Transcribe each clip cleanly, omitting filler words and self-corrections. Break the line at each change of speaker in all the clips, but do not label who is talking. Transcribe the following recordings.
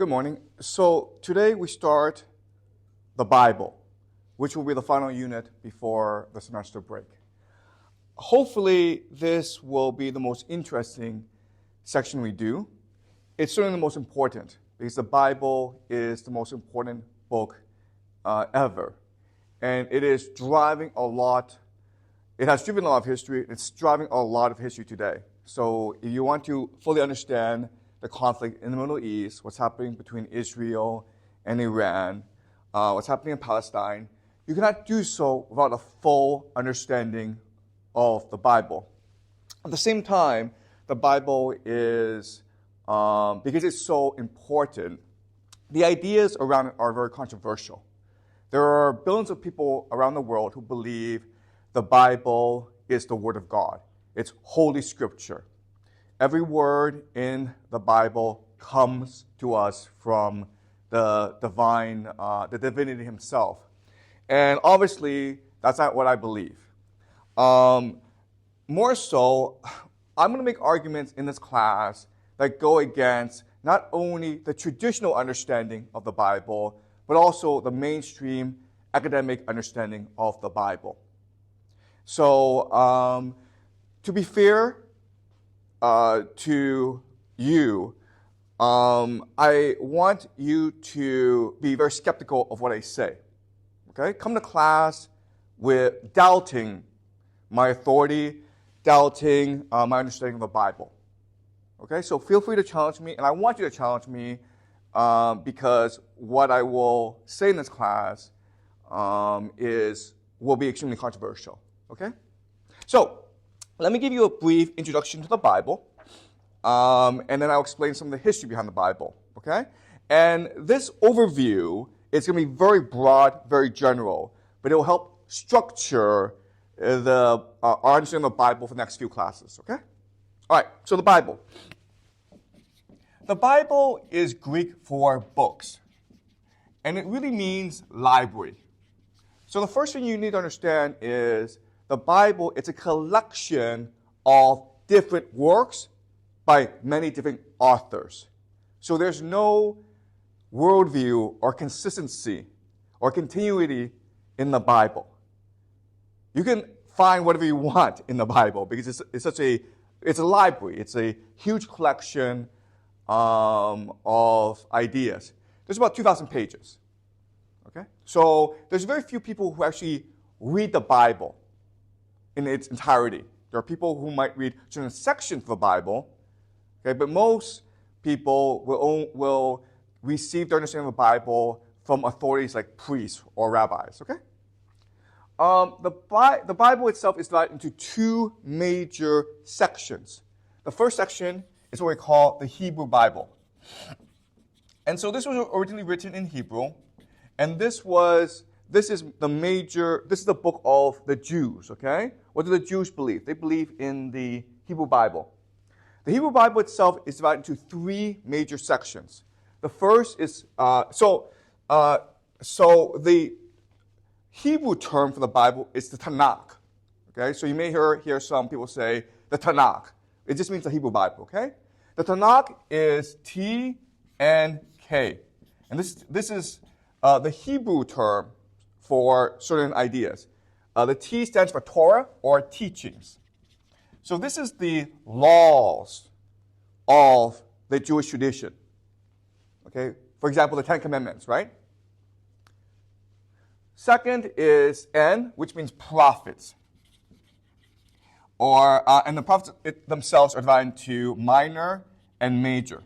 Good morning. So today we start the Bible, which will be the final unit before the semester break. Hopefully this will be the most interesting section we do. It's certainly the most important because the Bible is the most important book ever. And it is driving a lot, it has driven a lot of history, it's driving a lot of history today. So if you want to fully understand the conflict in the Middle East, what's happening between Israel and Iran, what's happening in Palestine, you cannot do so without a full understanding of the Bible. At the same time, the Bible is, because it's so important, the ideas around it are very controversial. There are billions of people around the world who believe the Bible is the Word of God. It's Holy Scripture. Every word in the Bible comes to us from the divine, the divinity himself. And obviously, that's not what I believe. More so, I'm going to make arguments in this class that go against not only the traditional understanding of the Bible, but also the mainstream academic understanding of the Bible. So, to be fair to you, I want you to be very skeptical of what I say. Okay? Come to class with doubting my authority, doubting my understanding of the Bible. Okay? So feel free to challenge me, and I want you to challenge me because what I will say in this class will be extremely controversial. Okay? So, let me give you a brief introduction to the Bible, and then I'll explain some of the history behind the Bible, okay? And this overview is going to be very broad, very general, but it will help structure our understanding of the Bible for the next few classes, okay? All right, so the Bible. The Bible is Greek for books, and it really means library. So the first thing you need to understand is the Bible, it's a collection of different works by many different authors. So there's no worldview or consistency or continuity in the Bible. You can find whatever you want in the Bible because it's a library. It's a huge collection of ideas. There's about 2,000 pages. Okay? So there's very few people who actually read the Bible in its entirety. There are people who might read certain sections of the Bible, okay, but most people will receive their understanding of the Bible from authorities like priests or rabbis, okay? The Bible itself is divided into two major sections. The first section is what we call the Hebrew Bible. And so this was originally written in Hebrew, and this is the book of the Jews, okay? What do the Jews believe? They believe in the Hebrew Bible. The Hebrew Bible itself is divided into three major sections. The first is, so the Hebrew term for the Bible is the Tanakh, okay? So you may hear some people say the Tanakh. It just means the Hebrew Bible, okay? The Tanakh is T and K. And this is the Hebrew term for certain ideas. The T stands for Torah or teachings. So this is the laws of the Jewish tradition. Okay? For example, the Ten Commandments, right? Second is N, which means prophets. And the prophets themselves are divided into minor and major.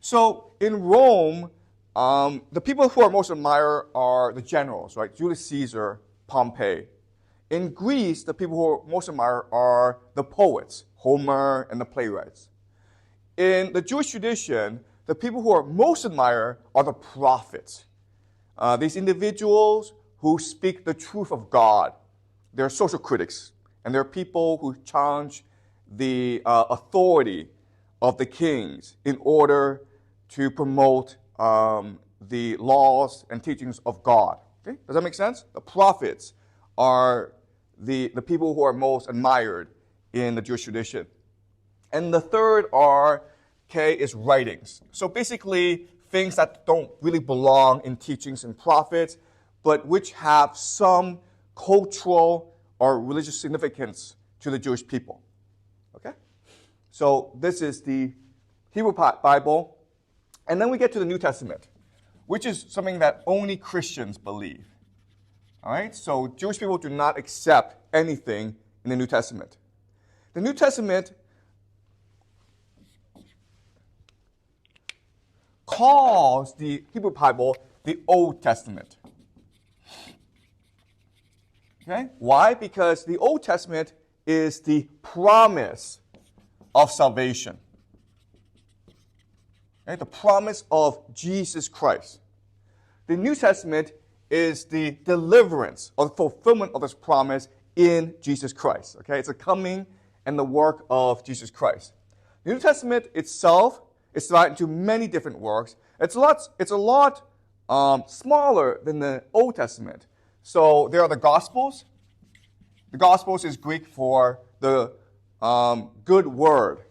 So in Rome, the people who are most admired are the generals, right? Julius Caesar, Pompey. In Greece, the people who are most admired are the poets, Homer and the playwrights. In the Jewish tradition, the people who are most admired are the prophets. These individuals who speak the truth of God. They're social critics, and they're people who challenge the authority of the kings in order to promote the laws and teachings of God. Okay? Does that make sense? The prophets are the people who are most admired in the Jewish tradition. And the third are okay, is writings. So basically, things that don't really belong in teachings and prophets, but which have some cultural or religious significance to the Jewish people. Okay? So this is the Hebrew Bible. And then we get to the New Testament, which is something that only Christians believe. All right? So Jewish people do not accept anything in the New Testament. The New Testament calls the Hebrew Bible the Old Testament. Okay? Why? Because the Old Testament is the promise of salvation. Okay? The promise of Jesus Christ. The New Testament is the deliverance or the fulfillment of this promise in Jesus Christ. Okay? It's a coming and the work of Jesus Christ. The New Testament itself is divided into many different works. It's a lot smaller than the Old Testament. So there are the Gospels. The Gospels is Greek for the good word.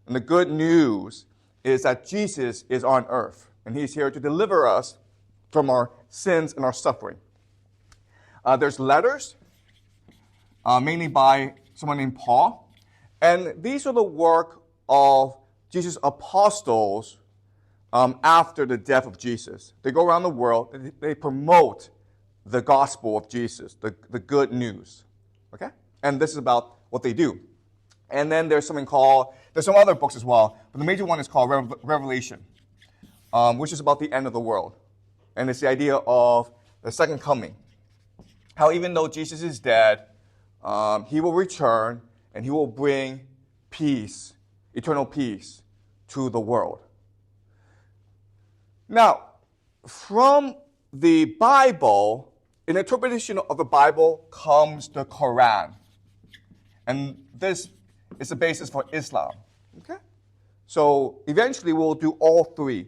And the good news is that Jesus is on earth. And he's here to deliver us from our sins and our suffering. There's letters, mainly by someone named Paul. And these are the work of Jesus' apostles after the death of Jesus. They go around the world and they promote the gospel of Jesus, the good news. Okay? And this is about what they do. And then there's some other books as well, but the major one is called Revelation, which is about the end of the world. And it's the idea of the second coming. How even though Jesus is dead, he will return and he will bring peace, eternal peace, to the world. Now, from the Bible, an interpretation of the Bible comes the Quran. And this is the basis for Islam. Okay? So eventually we'll do all three.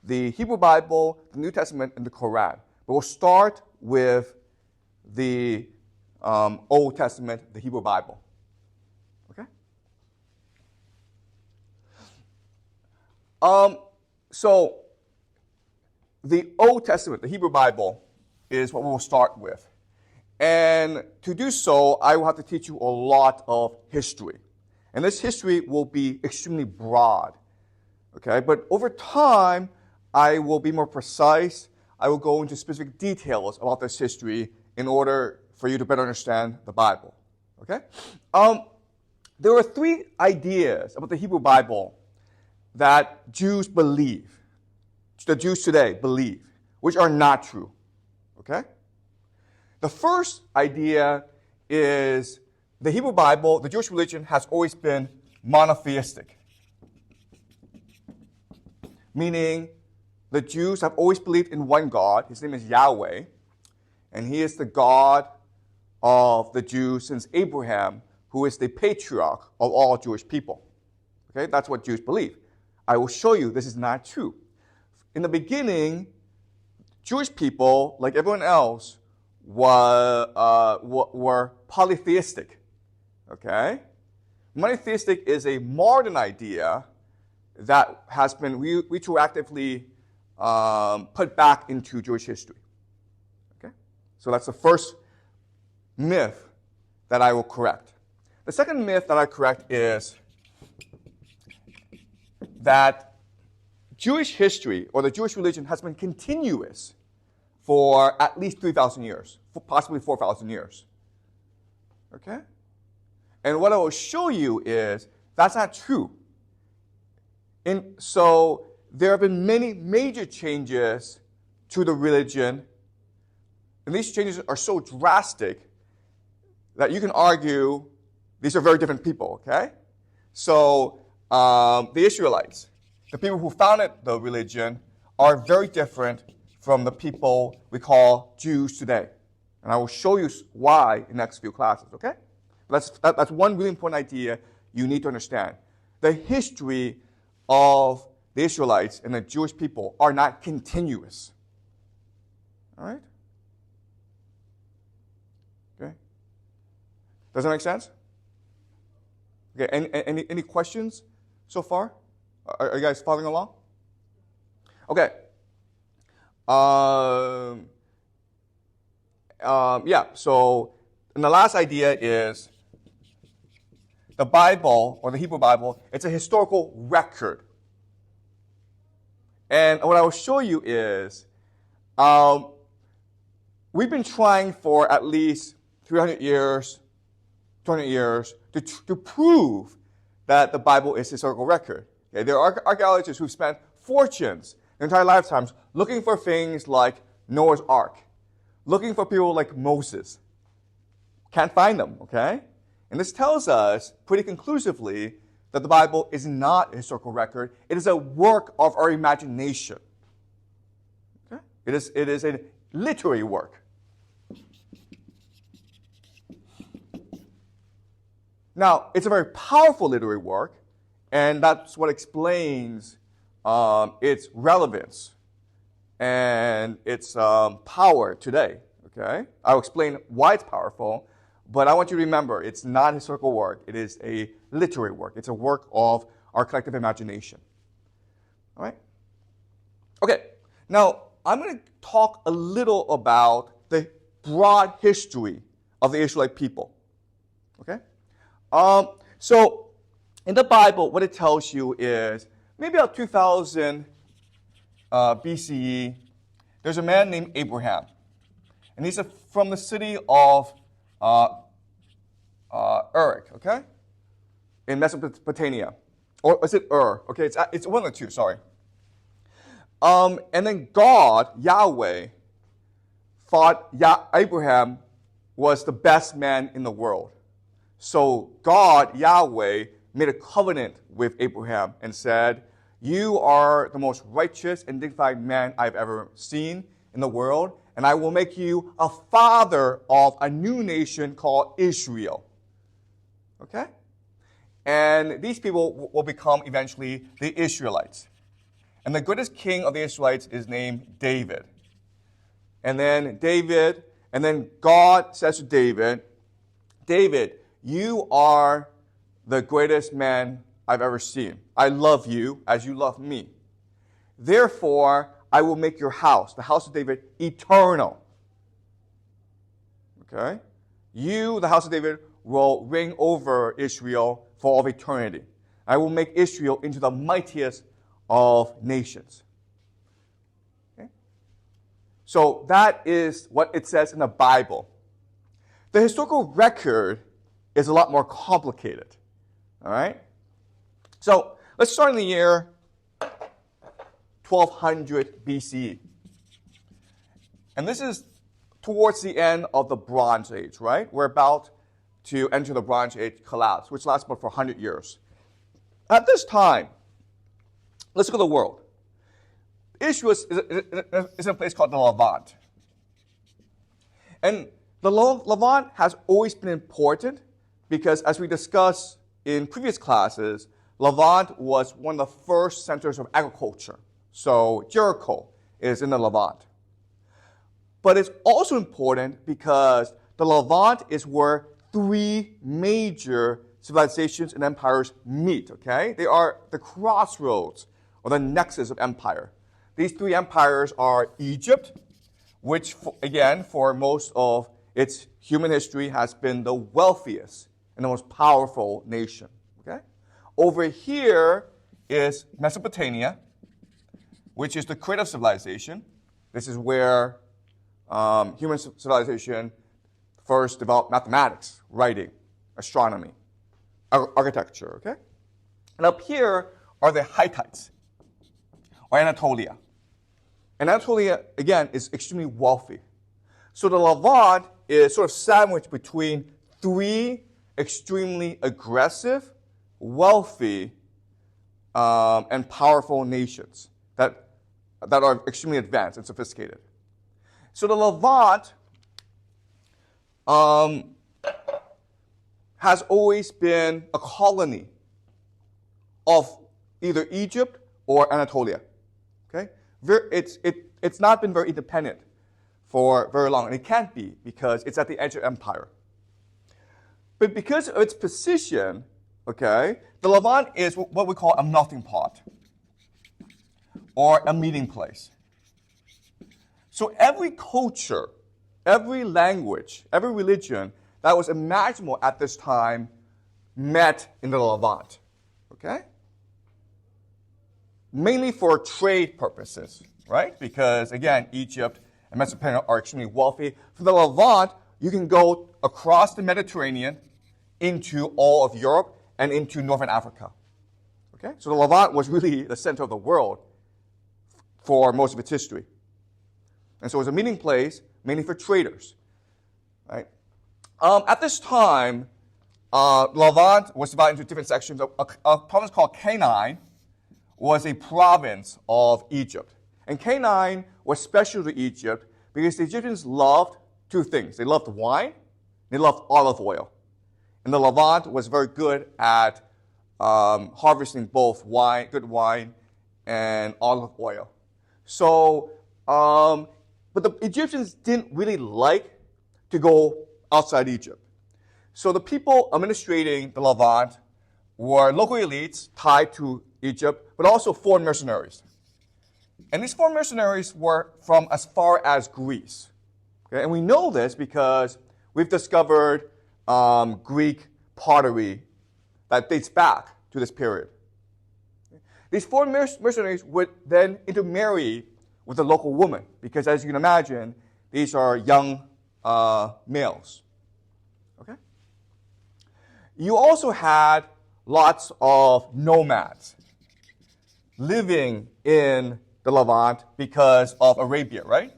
The Hebrew Bible, the New Testament, and the Quran. But we'll start with the Old Testament, the Hebrew Bible. Okay? So the Old Testament, the Hebrew Bible, is what we'll start with. And to do so, I will have to teach you a lot of history. And this history will be extremely broad. Okay? But over time, I will be more precise. I will go into specific details about this history in order for you to better understand the Bible. Okay? There are three ideas about the Hebrew Bible that Jews believe, the Jews today believe, which are not true. Okay? The first idea is the Hebrew Bible, the Jewish religion, has always been monotheistic. Meaning, the Jews have always believed in one God. His name is Yahweh. And he is the God of the Jews since Abraham, who is the patriarch of all Jewish people. Okay? That's what Jews believe. I will show you this is not true. In the beginning, Jewish people, like everyone else, were polytheistic. Okay? Monotheistic is a modern idea that has been retroactively put back into Jewish history. Okay? So that's the first myth that I will correct. The second myth that I correct is that Jewish history or the Jewish religion has been continuous for at least 3,000 years, possibly 4,000 years. Okay? And what I will show you is that's not true. So there have been many major changes to the religion, and these changes are so drastic that you can argue these are very different people, okay? So the Israelites, the people who founded the religion, are very different from the people we call Jews today. And I will show you why in the next few classes, okay? That's one really important idea you need to understand. The history of the Israelites and the Jewish people are not continuous. All right? Okay? Does that make sense? Okay, any questions so far Are you guys following along? Okay. So and the last idea is the Bible, or the Hebrew Bible, it's a historical record. And what I will show you is we've been trying for at least 300 years, 200 years to prove that the Bible is a historical record. Okay? There are archaeologists who've spent fortunes their entire lifetimes looking for things like Noah's Ark, looking for people like Moses. Can't find them, okay? And this tells us pretty conclusively that the Bible is not a historical record. It is a work of our imagination. Okay? It is a literary work. Now, it's a very powerful literary work, and that's what explains its relevance and its power today. Okay? I'll explain why it's powerful, but I want you to remember it's not a historical work. It is a literary work. It's a work of our collective imagination. All right? Okay. Now, I'm going to talk a little about the broad history of the Israelite people. Okay? So, in the Bible, what it tells you is maybe about 2000 BCE, there's a man named Abraham. And he's from the city of Uruk, okay? In Mesopotamia. Or is it Ur? Okay, it's one of the two, sorry. And then God, Yahweh, thought Abraham was the best man in the world. So God, Yahweh, made a covenant with Abraham and said, you are the most righteous and dignified man I've ever seen in the world, and I will make you a father of a new nation called Israel. Okay? And these people will become eventually the Israelites. And the greatest king of the Israelites is named David. And then God says to David, David, you are the greatest man I've ever seen. I love you as you love me. Therefore, I will make your house, the house of David, eternal. Okay? You, the house of David, will reign over Israel for all of eternity. I will make Israel into the mightiest of nations. Okay? So that is what it says in the Bible. The historical record is a lot more complicated. All right? So let's start in the year 1200 BCE. And this is towards the end of the Bronze Age, right? We're about to enter the Bronze Age collapse, which lasts about for 100 years. At this time, let's look at the world. Israel is in a place called the Levant. And the Levant has always been important because, as we discussed in previous classes, Levant was one of the first centers of agriculture. So Jericho is in the Levant. But it's also important because the Levant is where three major civilizations and empires meet, okay? They are the crossroads or the nexus of empire. These three empires are Egypt, which, again, for most of its human history has been the wealthiest and the most powerful nation, okay? Over here is Mesopotamia, which is the creative civilization. This is where human civilization first developed mathematics, writing, astronomy, architecture, okay? And up here are the Hittites, or Anatolia. And Anatolia, again, is extremely wealthy. So the Levant is sort of sandwiched between three extremely aggressive, wealthy, and powerful nations that are extremely advanced and sophisticated. So the Levant has always been a colony of either Egypt or Anatolia. Okay? It's not been very independent for very long, and it can't be because it's at the edge of empire. But because of its position, okay, the Levant is what we call a melting pot. or a meeting place. So every culture, every language, every religion that was imaginable at this time met in the Levant. Okay? Mainly for trade purposes, right? Because, again, Egypt and Mesopotamia are extremely wealthy. From the Levant, you can go across the Mediterranean into all of Europe and into northern Africa. Okay? So the Levant was really the center of the world for most of its history. And so it was a meeting place mainly for traders. Right? At this time, Levant was divided into different sections. A province called Canaan was a province of Egypt. And Canaan was special to Egypt because the Egyptians loved two things. They loved wine, they loved olive oil. And the Levant was very good at harvesting both good wine and olive oil. So, but the Egyptians didn't really like to go outside Egypt. So the people administrating the Levant were local elites tied to Egypt, but also foreign mercenaries. And these foreign mercenaries were from as far as Greece. Okay? And we know this because we've discovered Greek pottery that dates back to this period. These foreign mercenaries would then intermarry with a local woman because, as you can imagine, these are young males. Okay? You also had lots of nomads living in the Levant because of Arabia, right?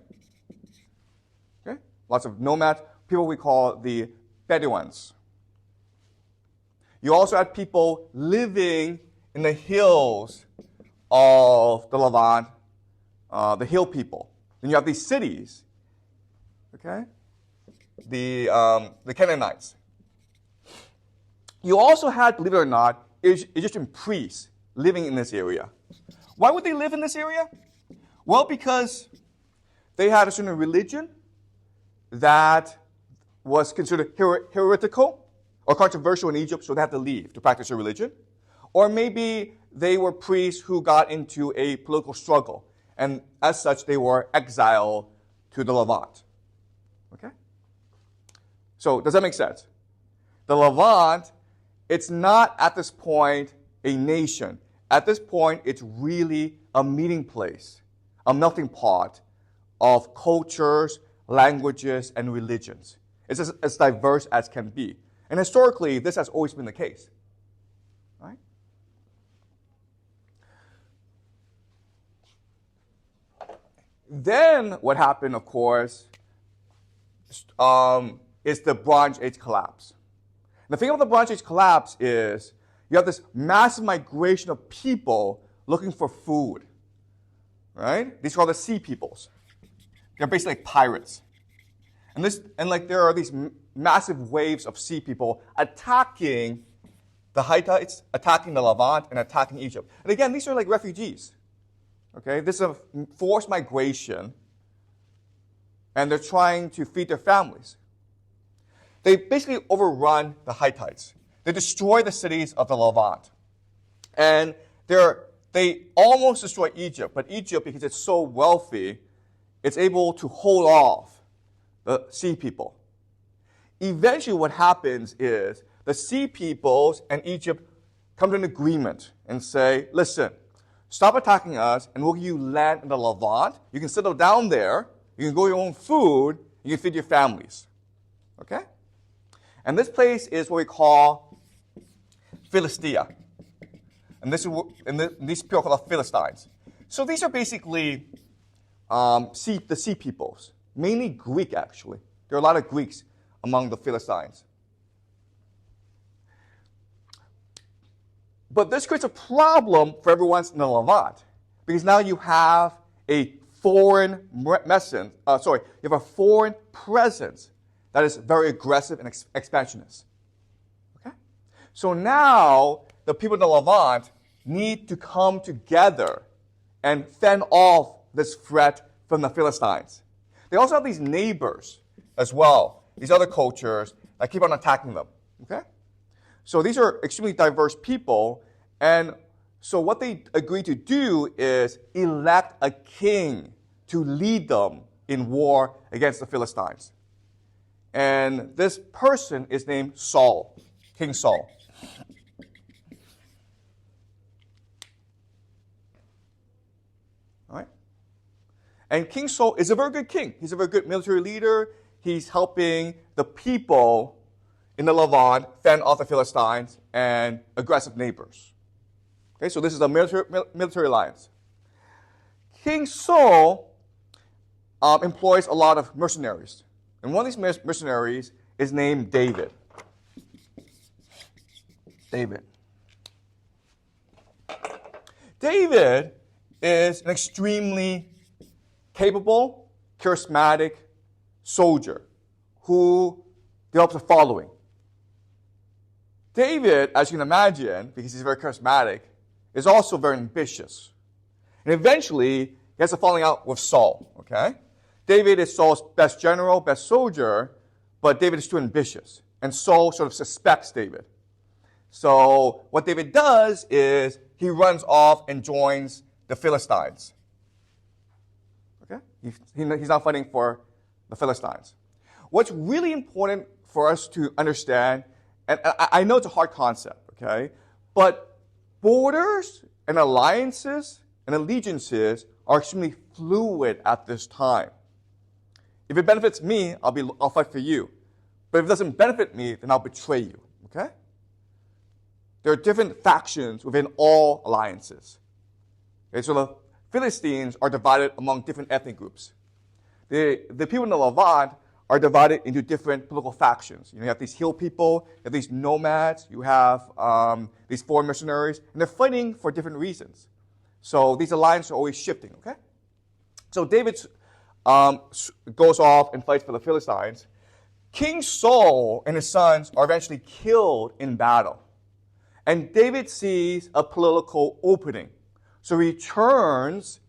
Okay? Lots of nomads, people we call the Bedouins. You also had people living in the hills of the Levant, the hill people. Then you have these cities, okay? The Canaanites. You also had, believe it or not, Egyptian priests living in this area. Why would they live in this area? Well, because they had a certain religion that was considered heretical or controversial in Egypt, so they had to leave to practice their religion. Or maybe they were priests who got into a political struggle, and as such, they were exiled to the Levant. Okay? So, does that make sense? The Levant, it's not at this point a nation. At this point, it's really a meeting place, a melting pot of cultures, languages, and religions. It's as diverse as can be. And historically, this has always been the case. Right? Then what happened, of course, is the Bronze Age collapse. The thing about the Bronze Age collapse is you have this massive migration of people looking for food, right? These are called the sea peoples. They're basically like pirates. And there are these massive waves of sea people attacking the Hittites, attacking the Levant, and attacking Egypt. And again, these are like refugees. Okay? This is a forced migration, and they're trying to feed their families. They basically overrun the Hittites. They destroy the cities of the Levant. And they almost destroy Egypt, but Egypt, because it's so wealthy, it's able to hold off the sea people. Eventually what happens is the sea peoples and Egypt come to an agreement and say, listen, stop attacking us and we'll give you land in the Levant. You can settle down there. You can grow your own food. You can feed your families. Okay? And this place is what we call Philistia. And these people are called the Philistines. So these are basically the sea peoples, mainly Greek, actually. There are a lot of Greeks among the Philistines. But this creates a problem for everyone in the Levant, because now you have a foreign presence that is very aggressive and expansionist. Okay? So now the people in the Levant need to come together and fend off this threat from the Philistines. They also have these neighbors as well, these other cultures that keep on attacking them. Okay? So these are extremely diverse people, and So what they agreed to do is elect a king to lead them in war against the Philistines. And this person is named Saul, King Saul. All right? And King Saul is a very good king. He's a very good military leader. He's helping the people in the Levant fend off the Philistines and aggressive neighbors. Okay, so this is a military alliance. King Saul employs a lot of mercenaries. And one of these mercenaries is named David. David is an extremely capable, charismatic soldier who develops a following. David, as you can imagine, because he's very charismatic, is also very ambitious. And eventually, he has a falling out with Saul, okay? David is Saul's best general, best soldier, but David is too ambitious. And Saul sort of suspects David. So what David does is he runs off and joins the Philistines. Okay? He's not fighting for the Philistines. What's really important for us to understand, and I know it's a hard concept, okay? But borders and alliances and allegiances are extremely fluid at this time. If it benefits me, I'll fight for you. But if it doesn't benefit me, then I'll betray you. Okay? There are different factions within all alliances. Okay, so the Philistines are divided among different ethnic groups. The people in the Levant are divided into different political factions. You have these hill people, you have these nomads, you have these foreign mercenaries, and they're fighting for different reasons. So these alliances are always shifting, okay? So David goes off and fights for the Philistines. King Saul and his sons are eventually killed in battle. And David sees a political opening. So he returns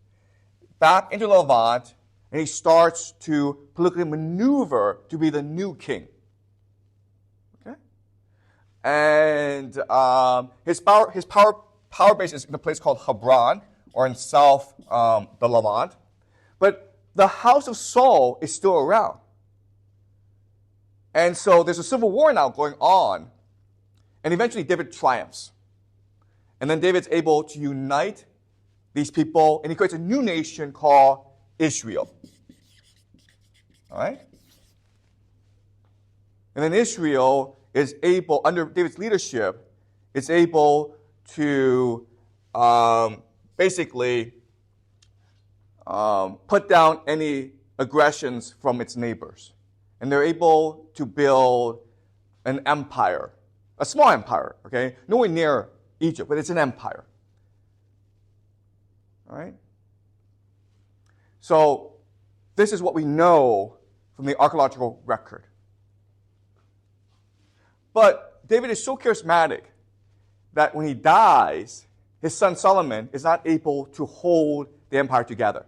back into Levant, and he starts to politically maneuver to be the new king. Okay? And his power base is in a place called Hebron, or in south the Levant. But the House of Saul is still around. And so there's a civil war now going on. And eventually David triumphs. And then David's able to unite these people, and he creates a new nation called Israel. All right? And then Israel is able, under David's leadership, is able to basically put down any aggressions from its neighbors. And they're able to build an empire, a small empire, okay? Nowhere near Egypt, but it's an empire. All right? So this is what we know from the archaeological record. But David is so charismatic that when he dies, his son Solomon is not able to hold the empire together.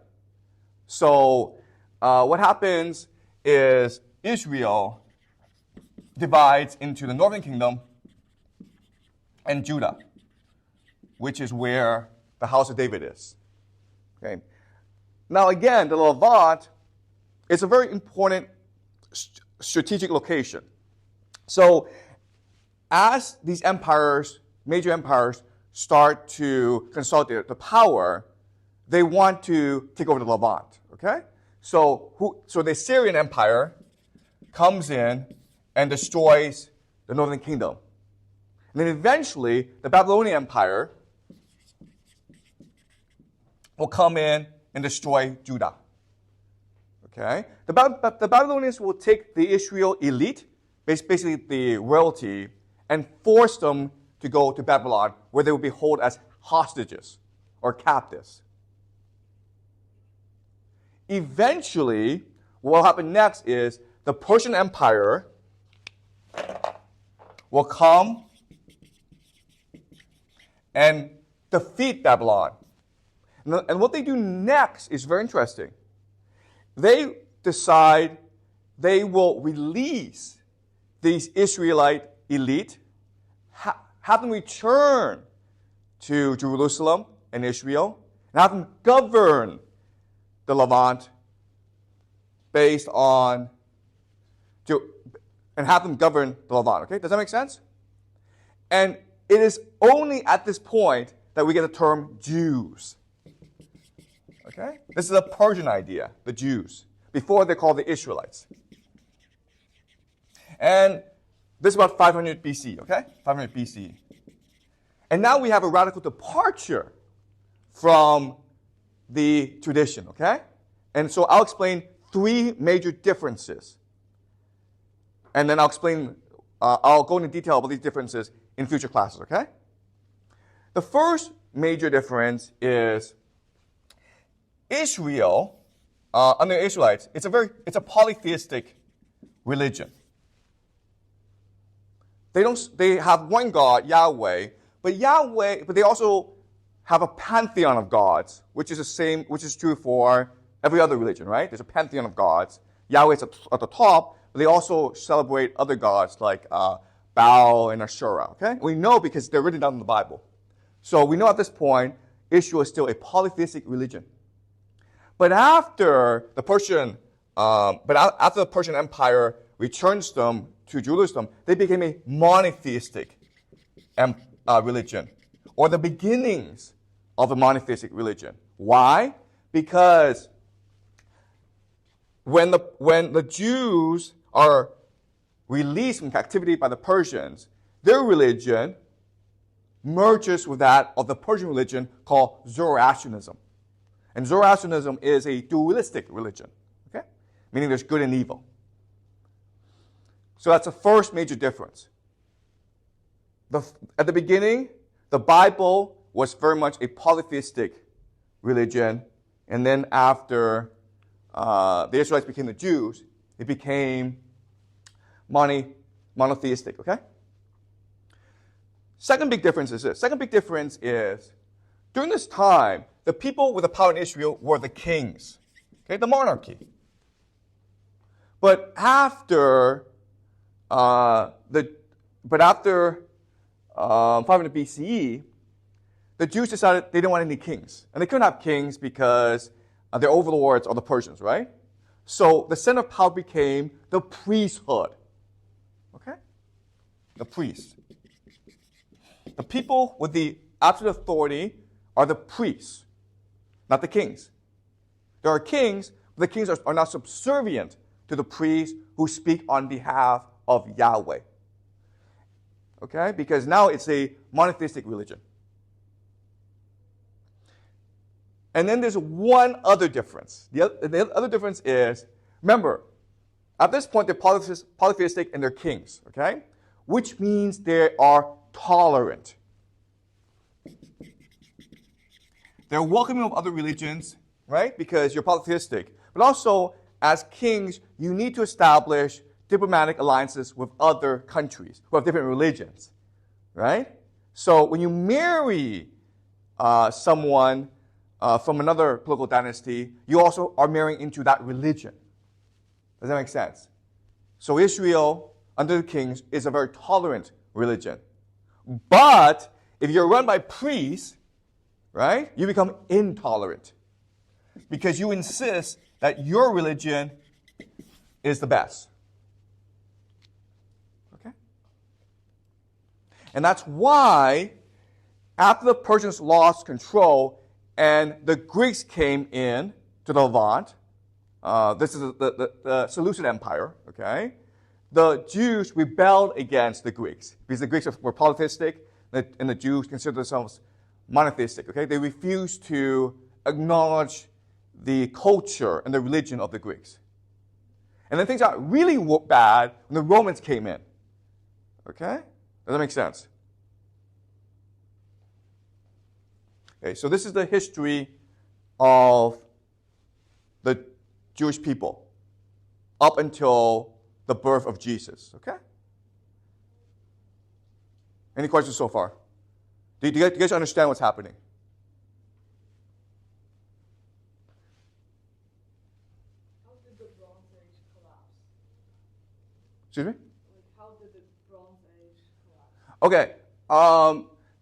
So what happens is Israel divides into the northern kingdom and Judah, which is where the house of David is. Okay. Now again, the Levant is a very important strategic location. So as these empires, major empires, start to consolidate the power, they want to take over the Levant. Okay? So the Assyrian Empire comes in and destroys the northern kingdom. And then eventually, the Babylonian Empire will come in and destroy Judah. Okay? The Babylonians will take the Israel elite, basically the royalty, and force them to go to Babylon, where they will be held as hostages or captives. Eventually, what will happen next is the Persian Empire will come and defeat Babylon. And what they do next is very interesting. They decide they will release these Israelite elite, have them return to Jerusalem and Israel and have them govern the Levant based on, and have them govern the Levant. Okay, does that make sense? And it is only at this point that we get the term Jews. Okay, this is a Persian idea, the Jews. Before they're called the Israelites. And this is about 500 BC, okay? 500 BC. And now we have a radical departure from the tradition, okay? And so I'll explain three major differences. And then I'll go into detail about these differences in future classes, okay? The first major difference is Israel, under Israelites, it's a polytheistic religion. They have one God, Yahweh, but they also have a pantheon of gods, which is true for every other religion, right? There's a pantheon of gods. Yahweh's at the top, but they also celebrate other gods like Baal and Asherah, okay? We know because they're written down in the Bible. So we know at this point, Israel is still a polytheistic religion. But after the Persian Empire returns them to Jerusalem, they became a monotheistic religion, or the beginnings of a monotheistic religion. Why? Because when the Jews are released from captivity by the Persians, their religion merges with that of the Persian religion called Zoroastrianism. And Zoroastrianism is a dualistic religion, okay? Meaning there's good and evil. So that's the first major difference. At the beginning, the Bible was very much a polytheistic religion, and then after the Israelites became the Jews, it became monotheistic, okay? Second big difference is this. Second big difference is, during this time, the people with the power in Israel were the kings, okay, the monarchy. But after 500 BCE, the Jews decided they didn't want any kings. And they couldn't have kings because their overlords are the Persians, right? So the center of power became the priesthood. Okay? The priests. The people with the absolute authority are the priests, not the kings. There are kings, but the kings are not subservient to the priests who speak on behalf of Yahweh. Okay? Because now it's a monotheistic religion. And then there's one other difference. The other difference is, remember, at this point they're polytheistic and they're kings, okay? Which means they are tolerant. They're welcoming of other religions, right? Because you're polytheistic. But also, as kings, you need to establish diplomatic alliances with other countries who have different religions, right? So when you marry someone from another political dynasty, you also are marrying into that religion. Does that make sense? So Israel, under the kings, is a very tolerant religion. But if you're run by priests, right, you become intolerant because you insist that your religion is the best. Okay? And that's why, after the Persians lost control and the Greeks came in to the Levant, this is the Seleucid Empire, okay? The Jews rebelled against the Greeks because the Greeks were polytheistic and the Jews considered themselves monotheistic, okay? They refused to acknowledge the culture and the religion of the Greeks. And then things got really bad when the Romans came in, okay? Does that make sense? Okay, so this is the history of the Jewish people up until the birth of Jesus, okay? Any questions so far? Do you guys understand what's happening?
How did the Bronze Age collapse?
Excuse me?
Like, how did the Bronze Age collapse?
Okay,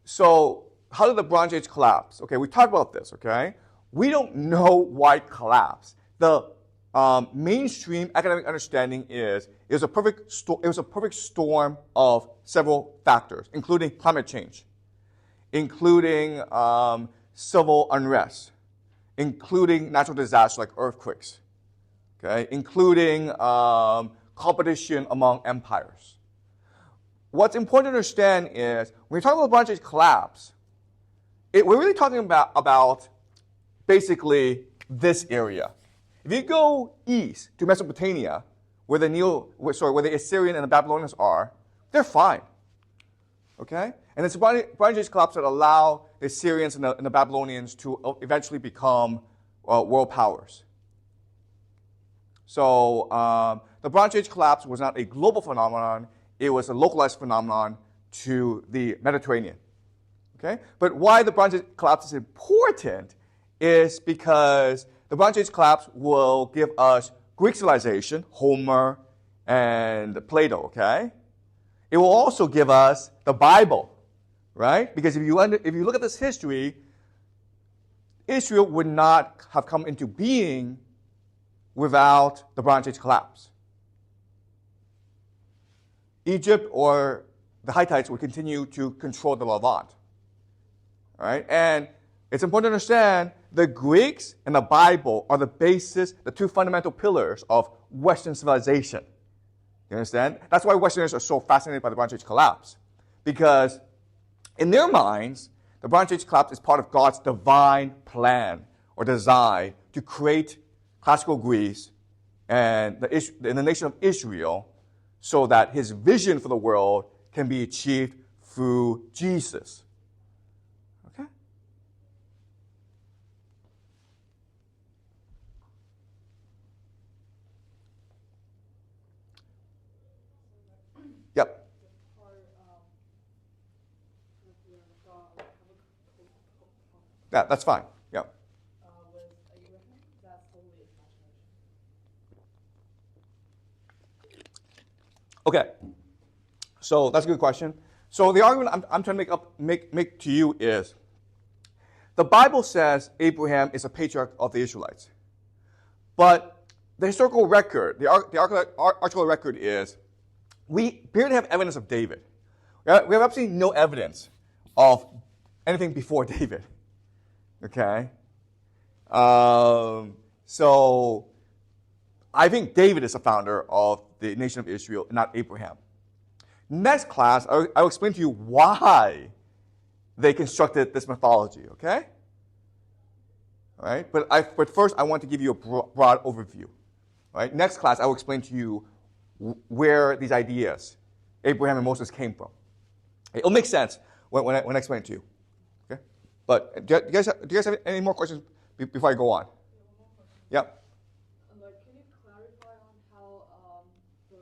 so how did the Bronze Age collapse? Okay, we talked about this, okay? We don't know why it collapsed. The mainstream academic understanding is it was a perfect storm of several factors, including climate change, including civil unrest, including natural disasters like earthquakes, okay, including competition among empires. What's important to understand is when we talk about the Bronze Age collapse, we're really talking about basically this area. If you go east to Mesopotamia, where the Assyrian and the Babylonians are, they're fine. Okay? And it's the Bronze Age collapse that allow the Assyrians and the Babylonians to eventually become world powers. So the Bronze Age collapse was not a global phenomenon. It was a localized phenomenon to the Mediterranean. Okay? But why the Bronze Age collapse is important is because the Bronze Age collapse will give us Greek civilization, Homer and Plato, okay? It will also give us the Bible, right? Because if you look at this history, Israel would not have come into being without the Bronze Age collapse. Egypt or the Hittites would continue to control the Levant. All right? And it's important to understand the Greeks and the Bible are the basis, the two fundamental pillars of Western civilization. You understand? That's why Westerners are so fascinated by the Bronze Age collapse. Because in their minds, the Bronze Age collapse is part of God's divine plan or design to create classical Greece and the nation of Israel so that his vision for the world can be achieved through Jesus. Okay? Yep. Yeah, that's fine. Yeah. Okay. So that's a good question. So the argument I'm trying to make to you is the Bible says Abraham is a patriarch of the Israelites. But the historical record, the archaeological record is we barely have evidence of David. We have absolutely no evidence of anything before David. Okay? So I think David is the founder of the nation of Israel, not Abraham. Next class, I'll explain to you why they constructed this mythology, okay? All right? But first, I want to give you a broad overview. All right? Next class, I will explain to you where these ideas, Abraham and Moses, came from. It'll make sense when I explain it to you. Okay? But do you guys have any more questions before I go on? Yep.
Can you clarify on how the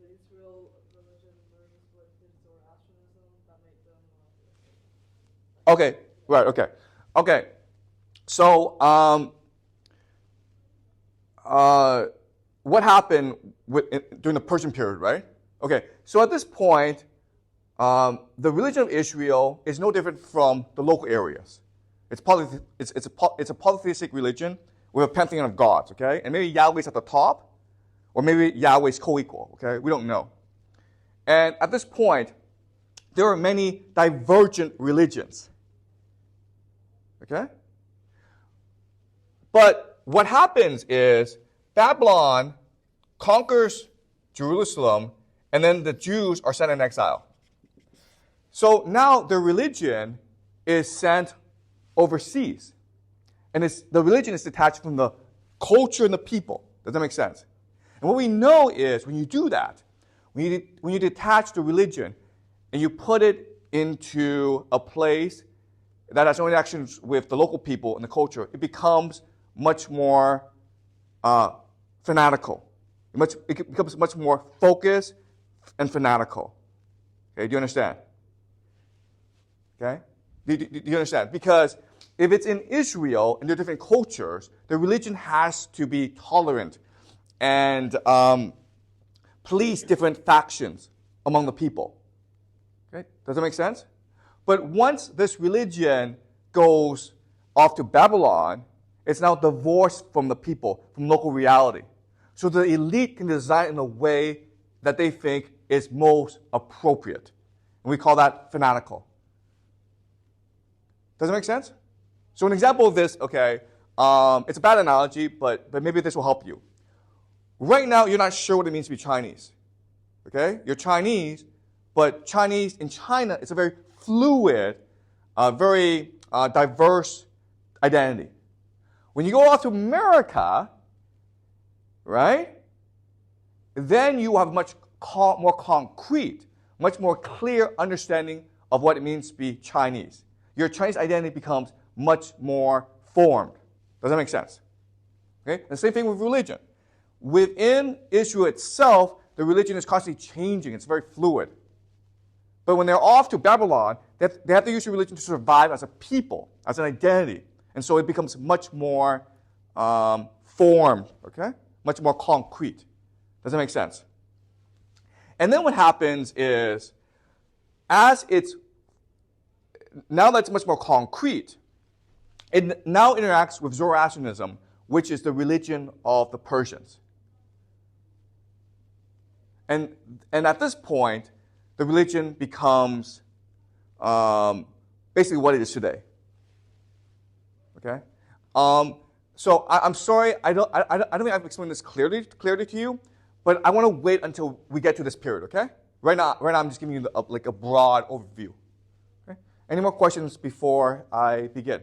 Israel religion merged with Zoroastrianism that made them?
Okay. Right. Okay. Okay. So, what happened during the Persian period, right? Okay. So at this point, the religion of Israel is no different from the local areas. It's a polytheistic religion with a pantheon of gods, okay? And maybe Yahweh's at the top, or maybe Yahweh's co-equal, okay? We don't know. And at this point, there are many divergent religions, okay? But what happens is Babylon conquers Jerusalem, and then the Jews are sent in exile. So now their religion is sent overseas. And the religion is detached from the culture and the people. Does that make sense? And what we know is when you do that, when you detach the religion and you put it into a place that has no interactions with the local people and the culture, it becomes much more fanatical. It becomes much more focused and fanatical. Okay, do you understand? Okay? Do you understand? Because if it's in Israel and there are different cultures, the religion has to be tolerant and police different factions among the people. Okay? Does that make sense? But once this religion goes off to Babylon, it's now divorced from the people, from local reality. So the elite can design in a way that they think is most appropriate. And we call that fanatical. Does that make sense? So an example of this, okay, it's a bad analogy, but maybe this will help you. Right now, you're not sure what it means to be Chinese. Okay? You're Chinese, but Chinese in China, it's a very fluid, very diverse identity. When you go out to America, right, then you have much more concrete, much more clear understanding of what it means to be Chinese. Your Chinese identity becomes much more formed. Does that make sense? Okay? And the same thing with religion. Within Israel itself, the religion is constantly changing. It's very fluid. But when they're off to Babylon, they have to use religion to survive as a people, as an identity. And so it becomes much more formed, okay? Much more concrete. Does that make sense? And then what happens is, now that it's much more concrete, it now interacts with Zoroastrianism, which is the religion of the Persians. And at this point, the religion becomes basically what it is today. Okay? So I'm sorry, I don't think I've explained this clearly to you, but I want to wait until we get to this period, okay? Right now I'm just giving you a broad overview. Okay? Any more questions before I begin?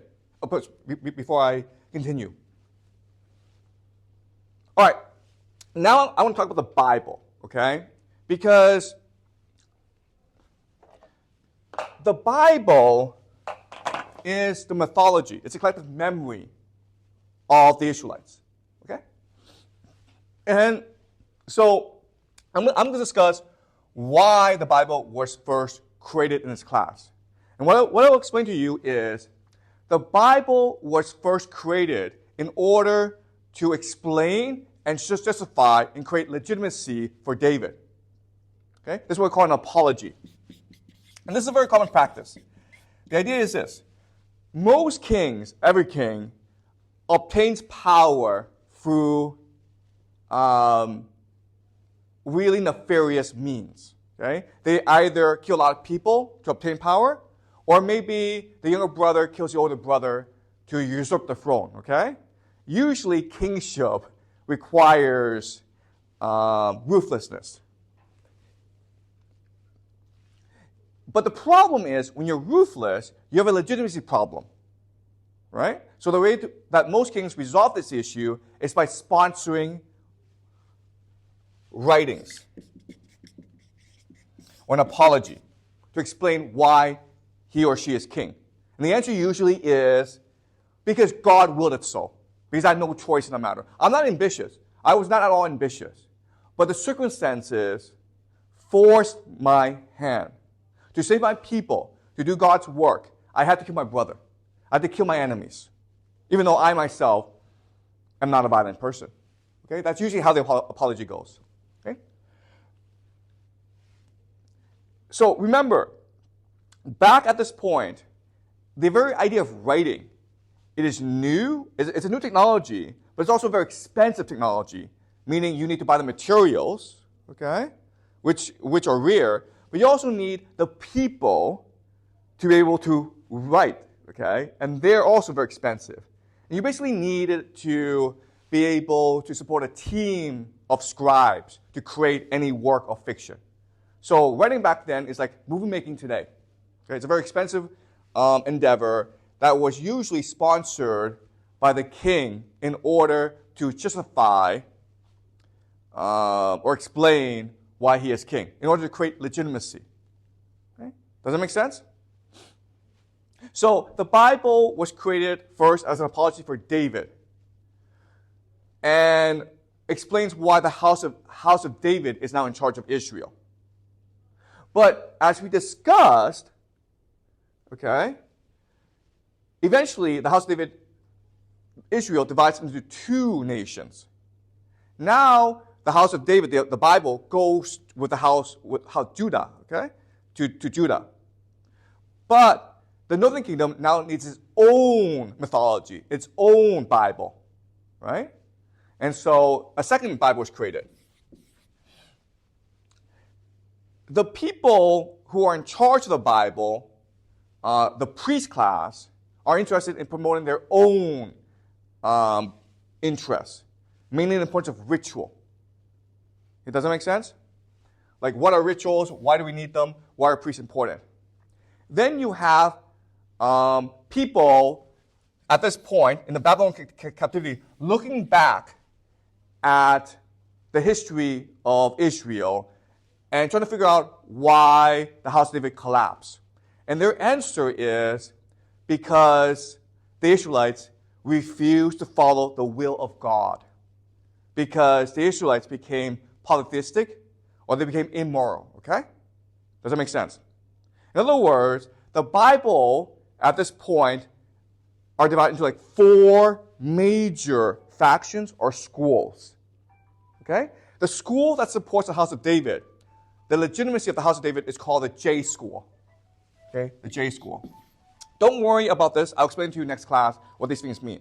Before I continue? All right. Now I want to talk about the Bible, okay? Because the Bible is the mythology. It's a collective memory of the Israelites, okay? And so I'm going to discuss why the Bible was first created in this class. And what I'll explain to you is the Bible was first created in order to explain and justify and create legitimacy for David. Okay? This is what we call an apology. And this is a very common practice. The idea is this. Most kings, every king, obtains power through really nefarious means. Okay? They either kill a lot of people to obtain power, or maybe the younger brother kills the older brother to usurp the throne. Okay? Usually, kingship requires ruthlessness. But the problem is, when you're ruthless, you have a legitimacy problem, right? So the way that most kings resolve this issue is by sponsoring writings or an apology to explain why he or she is king. And the answer usually is, because God willed it so. Because I had no choice in the matter. I'm not ambitious. I was not at all ambitious. But the circumstances forced my hand. To save my people, to do God's work, I had to kill my brother. I had to kill my enemies. Even though I myself am not a violent person. Okay? That's usually how the apology goes. Okay? So remember, back at this point, the very idea of writing, it is new. It's a new technology, but it's also a very expensive technology, meaning you need to buy the materials, okay, which are rare, but you also need the people to be able to write, okay, and they're also very expensive. And you basically needed to be able to support a team of scribes to create any work of fiction. So writing back then is like movie making today. Okay, it's a very expensive endeavor that was usually sponsored by the king in order to justify or explain why he is king, in order to create legitimacy. Okay? Does that make sense? So the Bible was created first as an apology for David and explains why the house of David is now in charge of Israel. But as we discussed, okay, eventually the house of David, Israel, divides into two nations. Now the house of David, the Bible, goes with Judah, okay, to Judah. But the northern kingdom now needs its own mythology, its own Bible, right? And so a second Bible was created. The people who are in charge of the Bible, the priest class, are interested in promoting their own interests, mainly in the importance of ritual. It doesn't make sense? Like, what are rituals? Why do we need them? Why are priests important? Then you have people at this point in the Babylonian captivity looking back at the history of Israel and trying to figure out why the House of David collapsed. And their answer is because the Israelites refused to follow the will of God. Because the Israelites became polytheistic or they became immoral, okay? Does that make sense? In other words, the Bible at this point are divided into like 4 major factions or schools, okay? The school that supports the House of David, the legitimacy of the House of David is called the J school, okay? The J school. Don't worry about this. I'll explain to you next class what these things mean.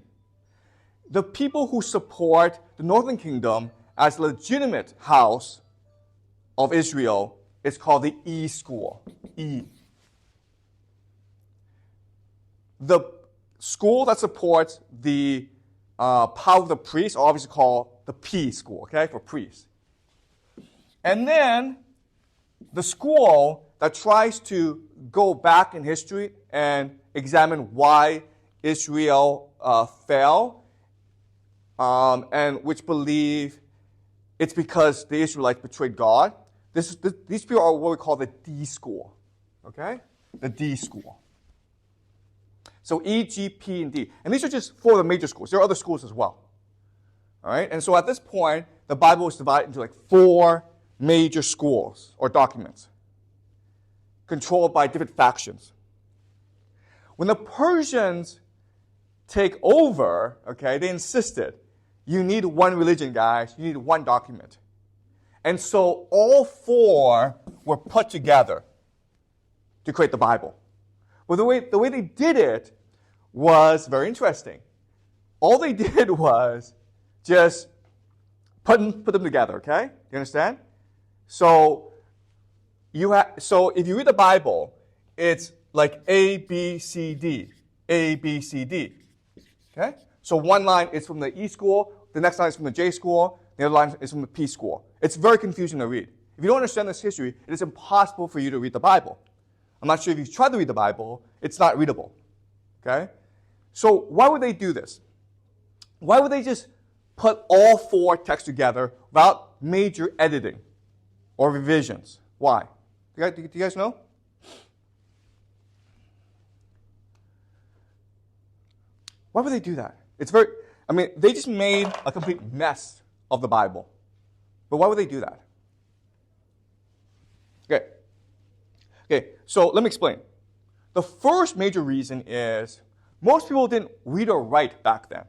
The people who support the northern kingdom as legitimate house of Israel is called the E school. E. The school that supports the power of the priests are obviously called the P school, okay, for priests. And then the school that tries to go back in history and examine why Israel fell, and which believe it's because the Israelites betrayed God. These people are what we call the D school, okay? The D school. So E, G, P, and D. And these are just 4 of the major schools. There are other schools as well. All right? And so at this point, the Bible is divided into like 4 major schools or documents controlled by different factions. When the Persians take over, okay, they insisted, you need one religion, guys. You need one document. And so all 4 were put together to create the Bible. Well, the way they did it was very interesting. All they did was just put them together, okay? You understand? So if you read the Bible, it's like A, B, C, D. A, B, C, D. Okay? So one line is from the E school, the next line is from the J school, the other line is from the P school. It's very confusing to read. If you don't understand this history, it is impossible for you to read the Bible. I'm not sure if you've tried to read the Bible, it's not readable. Okay? So why would they do this? Why would they just put all 4 texts together without major editing or revisions? Why? Do you guys know? Why would they do that? They just made a complete mess of the Bible. But why would they do that? Okay, so let me explain. The first major reason is most people didn't read or write back then.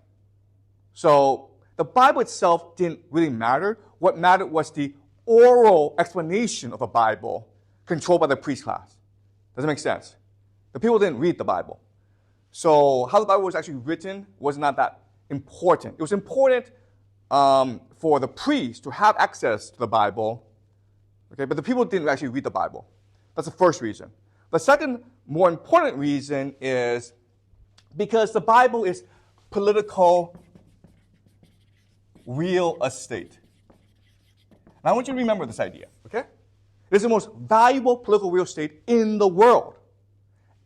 So the Bible itself didn't really matter. What mattered was the oral explanation of the Bible controlled by the priest class. Does that make sense? The people didn't read the Bible. So how the Bible was actually written was not that important. It was important for the priest to have access to the Bible, okay, but the people didn't actually read the Bible. That's the first reason. The second, more important reason is because the Bible is political real estate. And I want you to remember this idea, okay? It is the most valuable political real estate in the world.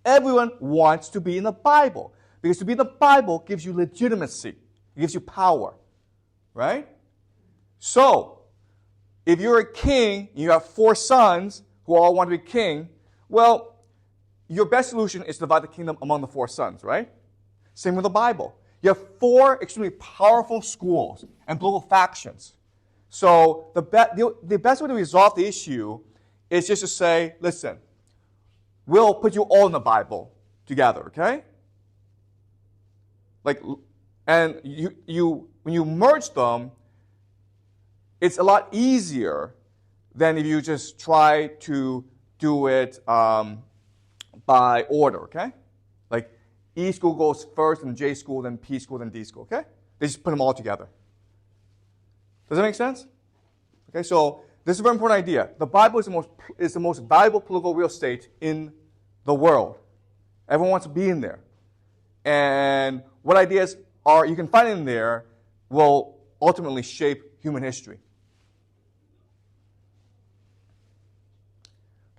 Everyone wants to be in the Bible because to be in the Bible gives you legitimacy. It gives you power, right? So, if you're a king, you have 4 sons who all want to be king, well, your best solution is to divide the kingdom among the 4 sons, right? Same with the Bible. You have 4 extremely powerful schools and political factions. So the best way to resolve the issue is just to say, listen, we'll put you all in the Bible together, okay? And when you merge them, it's a lot easier than if you just try to do it by order, okay? Like E school goes first, and J school, then P school, then D school, okay? They just put them all together. Does that make sense? Okay, so this is a very important idea. The Bible is the most valuable political real estate in the world. Everyone wants to be in there. And what ideas you can find in there will ultimately shape human history.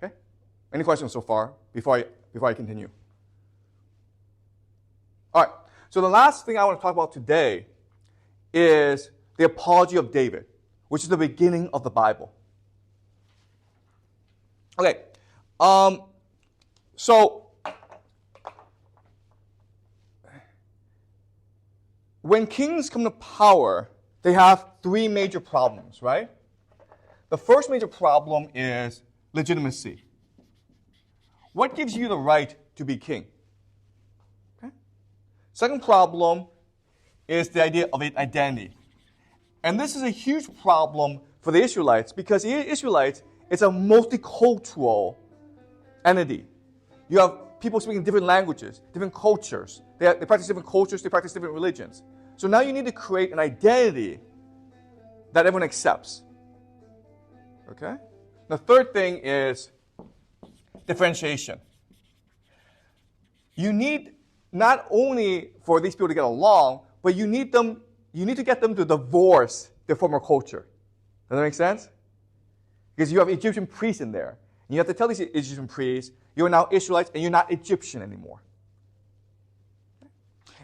Okay? Any questions so far before I continue? All right. So the last thing I want to talk about today is the apology of David, which is the beginning of the Bible. Okay. So when kings come to power, they have three major problems, right? The first major problem is legitimacy. What gives you the right to be king? Okay. Second problem is the idea of identity. And this is a huge problem for the Israelites because the Israelites, it's a multicultural entity. You have people speaking different languages, different cultures. They practice different cultures, they practice different religions. So now you need to create an identity that everyone accepts. Okay? The third thing is differentiation. You need not only for these people to get along, but you need to get them to divorce their former culture. Does that make sense? Because you have Egyptian priests in there. And you have to tell these Egyptian priests, you're now Israelites and you're not Egyptian anymore.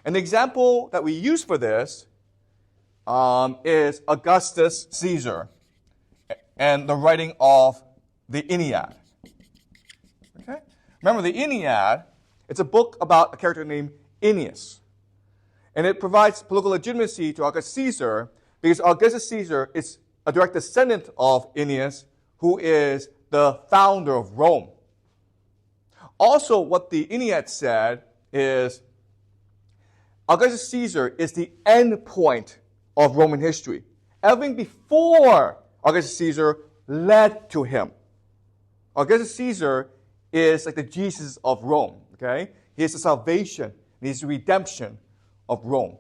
And the example that we use for this is Augustus Caesar and the writing of the Ennead. Okay? Remember, the Ennead, it's a book about a character named Ennius. And it provides political legitimacy to Augustus Caesar because Augustus Caesar is a direct descendant of Ennius, who is the founder of Rome. Also, what the Ennead said is Augustus Caesar is the end point of Roman history. Everything before Augustus Caesar led to him. Augustus Caesar is like the Jesus of Rome. Okay, he is the salvation, he is the redemption of Rome.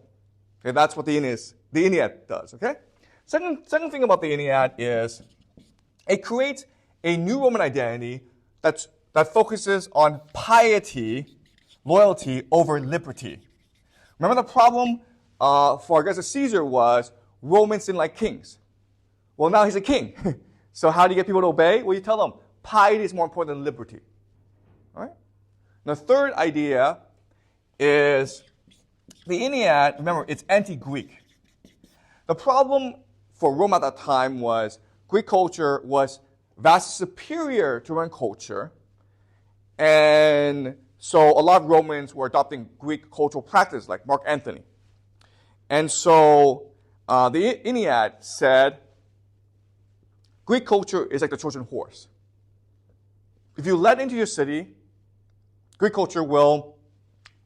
Okay, that's what the Ennead does. Okay, second thing about the Ennead is it creates a new Roman identity that focuses on piety, loyalty over liberty. Remember the problem for Augustus Caesar was Romans didn't like kings. Well, now he's a king. So how do you get people to obey? Well, you tell them piety is more important than liberty. All right? The third idea is the Ennead, remember, it's anti-Greek. The problem for Rome at that time was Greek culture was vastly superior to Roman culture. And so a lot of Romans were adopting Greek cultural practice like Mark Antony. And so the Ennead said, Greek culture is like the Trojan horse. If you let into your city, Greek culture will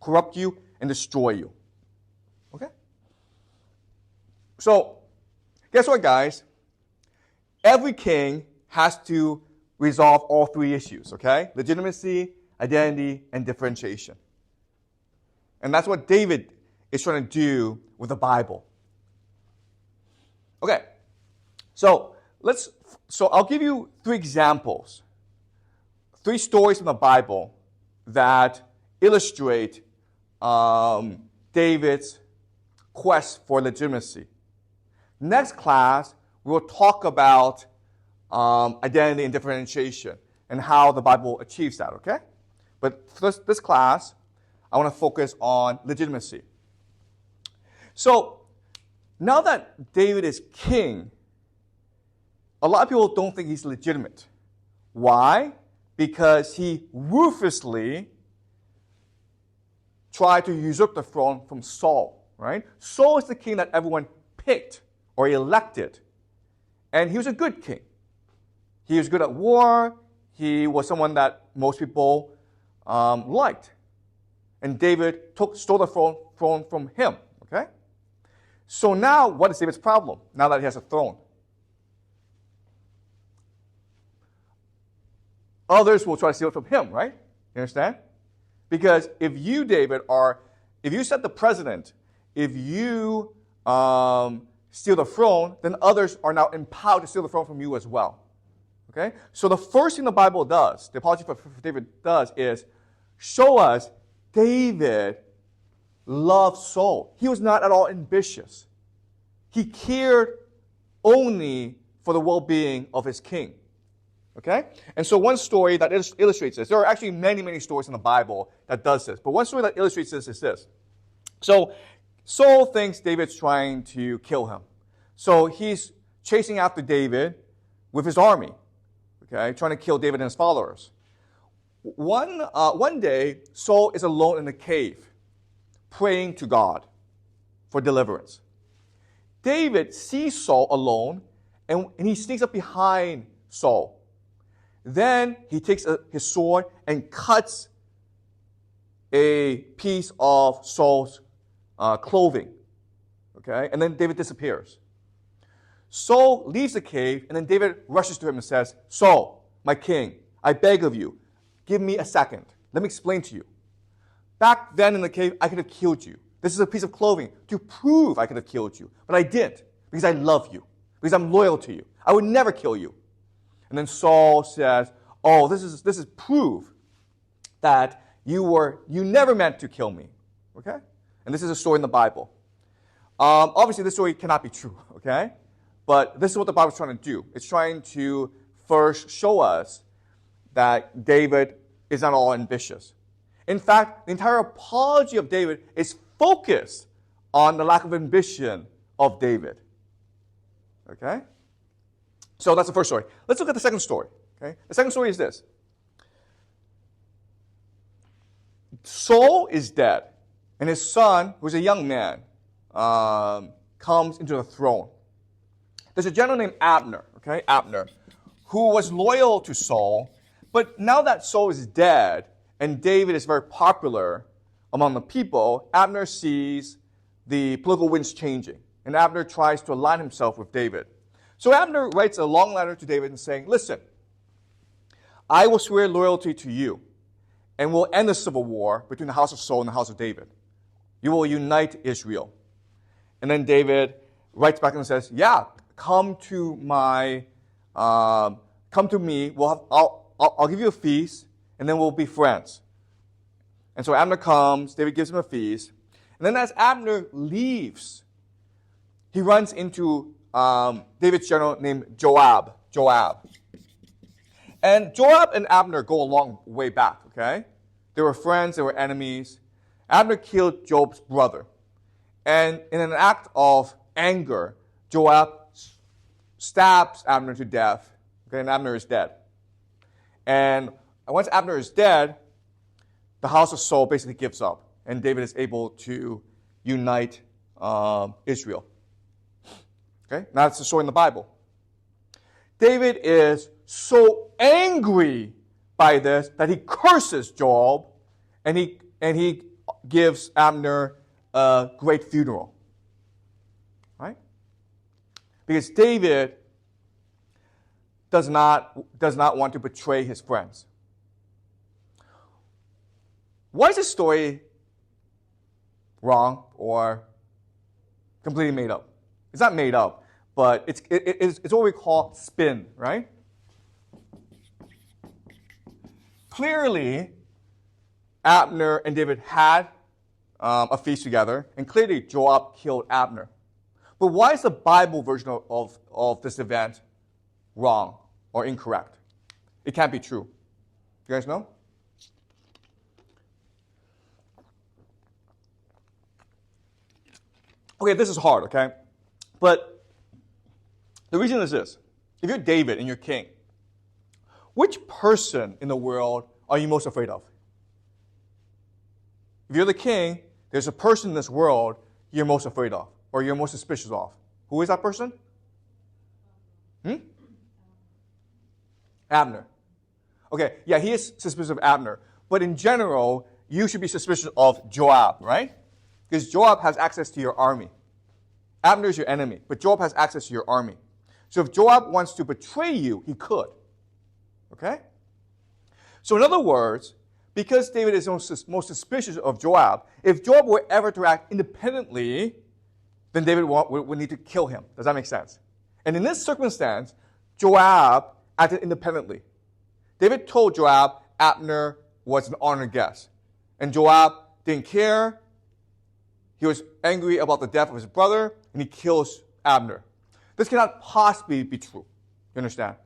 corrupt you and destroy you. Okay? So, guess what, guys? Every king has to resolve all three issues, okay? Legitimacy, identity, and differentiation. And that's what David is trying to do with the Bible. Okay, so I'll give you three examples, three stories from the Bible that illustrate David's quest for legitimacy. Next class, we'll talk about identity and differentiation and how the Bible achieves that, okay? But for this class, I want to focus on legitimacy. So, now that David is king, a lot of people don't think he's legitimate. Why? Because he ruthlessly tried to usurp the throne from Saul, right? Saul is the king that everyone picked or elected. And he was a good king. He was good at war. He was someone that most people liked. And David stole the throne from him, okay? So now, what is David's problem, now that he has a throne? Others will try to steal it from him, right? You understand? Because if you, David, if you set the precedent, if you steal the throne, then others are now empowered to steal the throne from you as well. Okay? So the first thing the Bible does, the apology for David does, is show us David loved Saul. He was not at all ambitious. He cared only for the well-being of his king. Okay? And so one story that illustrates this, there are actually many, many stories in the Bible that does this, but one story that illustrates this is this. So Saul thinks David's trying to kill him. So he's chasing after David with his army, okay, trying to kill David and his followers. One day, Saul is alone in a cave, praying to God for deliverance. David sees Saul alone, and he sneaks up behind Saul. Then he takes his sword and cuts a piece of Saul's clothing. Okay? And then David disappears. Saul leaves the cave, and then David rushes to him and says, Saul, my king, I beg of you, give me a second. Let me explain to you. Back then in the cave, I could have killed you. This is a piece of clothing to prove I could have killed you. But I didn't, because I love you, because I'm loyal to you. I would never kill you. And then Saul says, oh, this is proof that you never meant to kill me. Okay? And this is a story in the Bible. Obviously, this story cannot be true, okay? But this is what the Bible is trying to do. It's trying to first show us that David is not all ambitious. In fact, the entire apology of David is focused on the lack of ambition of David. Okay? So that's the first story. Let's look at the second story. Okay? The second story is this. Saul is dead, and his son, who's a young man, comes into the throne. There's a general named Abner, okay? Abner, who was loyal to Saul, but now that Saul is dead and David is very popular among the people, Abner sees the political winds changing, and Abner tries to align himself with David. So Abner writes a long letter to David and saying, listen, I will swear loyalty to you, and will end the civil war between the house of Saul and the house of David. You will unite Israel. And then David writes back and says, yeah, come to me. I'll give you a feast, and then we'll be friends. And so Abner comes, David gives him a feast. And then as Abner leaves, he runs into David's general named Joab. And Joab and Abner go a long way back, okay? They were friends, they were enemies. Abner killed Joab's brother. And in an act of anger, Joab stabs Abner to death, okay, and Abner is dead. And once Abner is dead, the house of Saul basically gives up, and David is able to unite Israel. Okay, now that's the story in the Bible. David is so angry by this that he curses Joab, and he gives Abner a great funeral. Right? Because David does not want to betray his friends. Why is this story wrong or completely made up? It's not made up, but it's what we call spin, right? Clearly, Abner and David had a feast together, and clearly Joab killed Abner. But why is the Bible version of this event wrong or incorrect? It can't be true. You guys know? Okay, this is hard, okay? But the reason is this. If you're David and you're king, which person in the world are you most afraid of? If you're the king, there's a person in this world you're most afraid of, or you're most suspicious of. Who is that person? Abner. Okay, yeah, he is suspicious of Abner. But in general, you should be suspicious of Joab, right? Because Joab has access to your army. Abner is your enemy, but Joab has access to your army. So if Joab wants to betray you, he could. Okay? So in other words, because David is most suspicious of Joab, if Joab were ever to act independently, then David would need to kill him. Does that make sense? And in this circumstance, Joab acted independently. David told Joab Abner was an honored guest. And Joab didn't care. He was angry about the death of his brother, and he kills Abner. This cannot possibly be true. You understand?